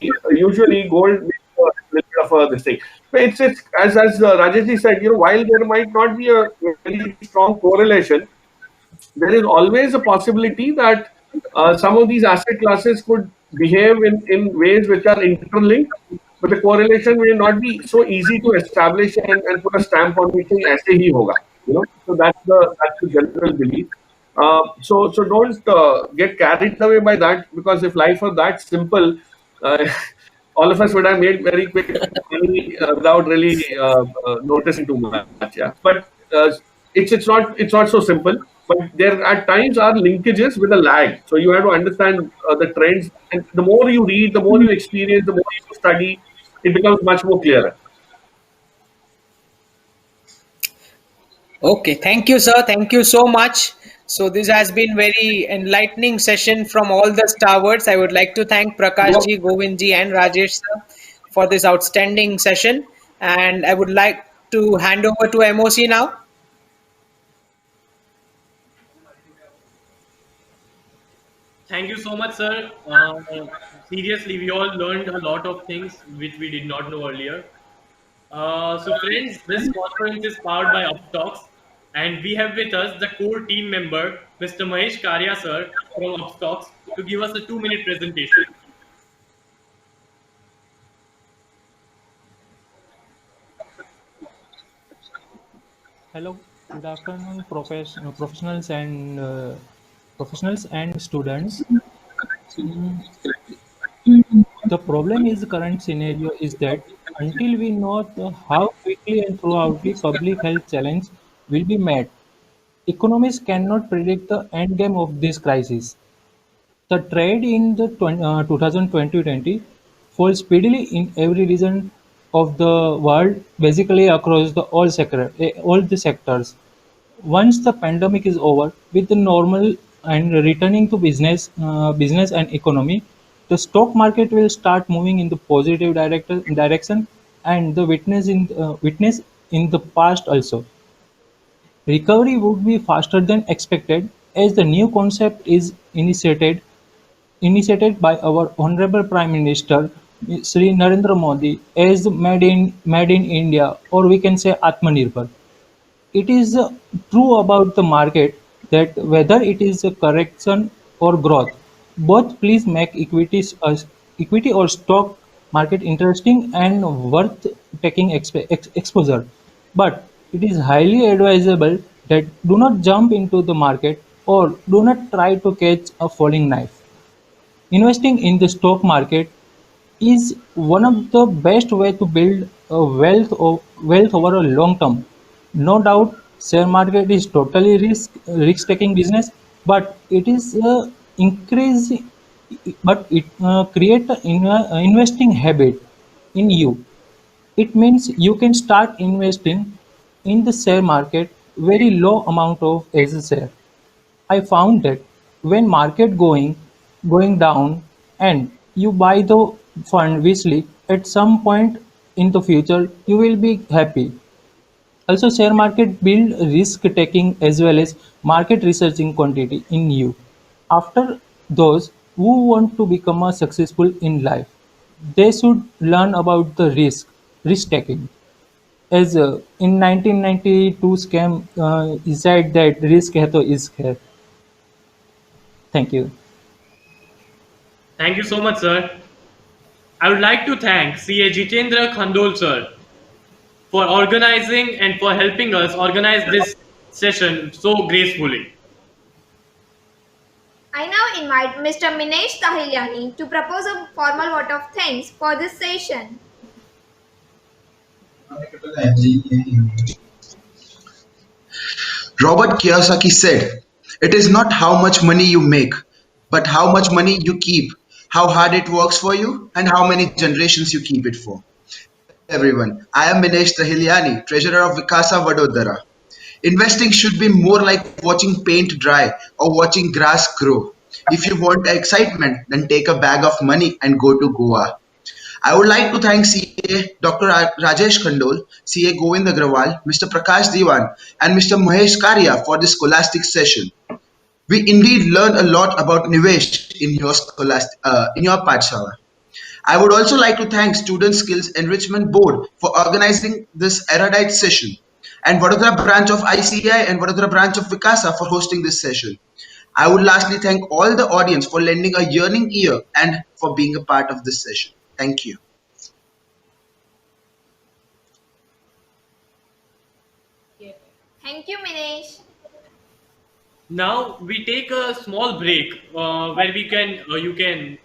gold makes a little bit of a this thing. But it's as Rajesh ji said, while there might not be a very strong correlation, there is always a possibility that some of these asset classes could behave in ways which are interlinked, but the correlation may not be so easy to establish and put a stamp on it. Aise hi hoga, So that's the general belief. So don't get carried away by that, because if life were that simple, all of us would have made very quick money without really noticing too much. Yeah, but it's not so simple. But there at times are linkages with a lag. So you have to understand the trends, and the more you read, the more you experience, the more you study, it becomes much more clearer. Okay, thank you, sir. Thank you so much. So this has been very enlightening session from all the starwards. I would like to thank Prakash ji, Govind ji, and Rajesh sir for this outstanding session. And I would like to hand over to MOC now. Thank you so much, sir. Seriously, we all learned a lot of things which we did not know earlier. So, friends, this conference is powered by Upstocks, and we have with us the core team member, Mr. Mahesh Karya, sir, from Upstocks, to give us a 2-minute presentation. Hello, good afternoon, professionals and students. The problem is the current scenario is that until we know how quickly and throughout the public health challenge will be met, economists cannot predict the end game of this crisis. The trade in the 2020 falls speedily in every region of the world, basically across all the sectors. Once the pandemic is over, with the normal and returning to business and economy, the stock market will start moving in the positive direction, and the witness in the past also. Recovery would be faster than expected as the new concept is initiated by our Honorable Prime Minister Sri Narendra Modi as Made in India, or we can say Atmanirbhar. It is true about the market that whether it is a correction or growth. Both please make equity or stock market interesting and worth taking exposure. But it is highly advisable that do not jump into the market or do not try to catch a falling knife. Investing in the stock market is one of the best way to build a wealth over a long term. No doubt, share market is totally risk taking business, but it is increase, but it create an investing habit in you. It means you can start investing in the share market very low amount of as a share. I found that when market going down and you buy the fund wisely, at some point in the future you will be happy. Also, share market build risk taking as well as market researching quantity in you. After those who want to become a successful in life, they should learn about the risk taking. As in 1992 scam, he said that risk hai to isk hai. Thank you. Thank you so much, sir. I would like to thank CA Jitendra Khandol, sir, for organizing and for helping us organize this session so gracefully. I now invite Mr. Minesh Tahilyani to propose a formal vote of thanks for this session. Robert Kiyosaki said, "It is not how much money you make, but how much money you keep, how hard it works for you, and how many generations you keep it for." Everyone, I am Minesh Tahilyani, treasurer of Vikasa Vadodara. Investing should be more like watching paint dry or watching grass grow. If you want excitement, then take a bag of money and go to Goa. I would like to thank CA Dr. Rajesh Khandol, CA Govind Agrawal, Mr. Prakash Diwan, and Mr. Mahesh Karia for this scholastic session. We indeed learned a lot about Nivesh in your Pathshala. I would also like to thank Student Skills Enrichment Board for organizing this erudite session, and Vadodara branch of ICI and Vadodara branch of Vikasa for hosting this session. I would lastly thank all the audience for lending a yearning ear and for being a part of this session. Thank you. Thank you, Minesh. Now we take a small break where you can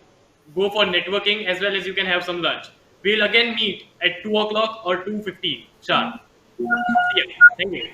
go for networking as well as you can have some lunch. We'll again meet at 2 o'clock or 2:15 sharp. Yeah, thank you.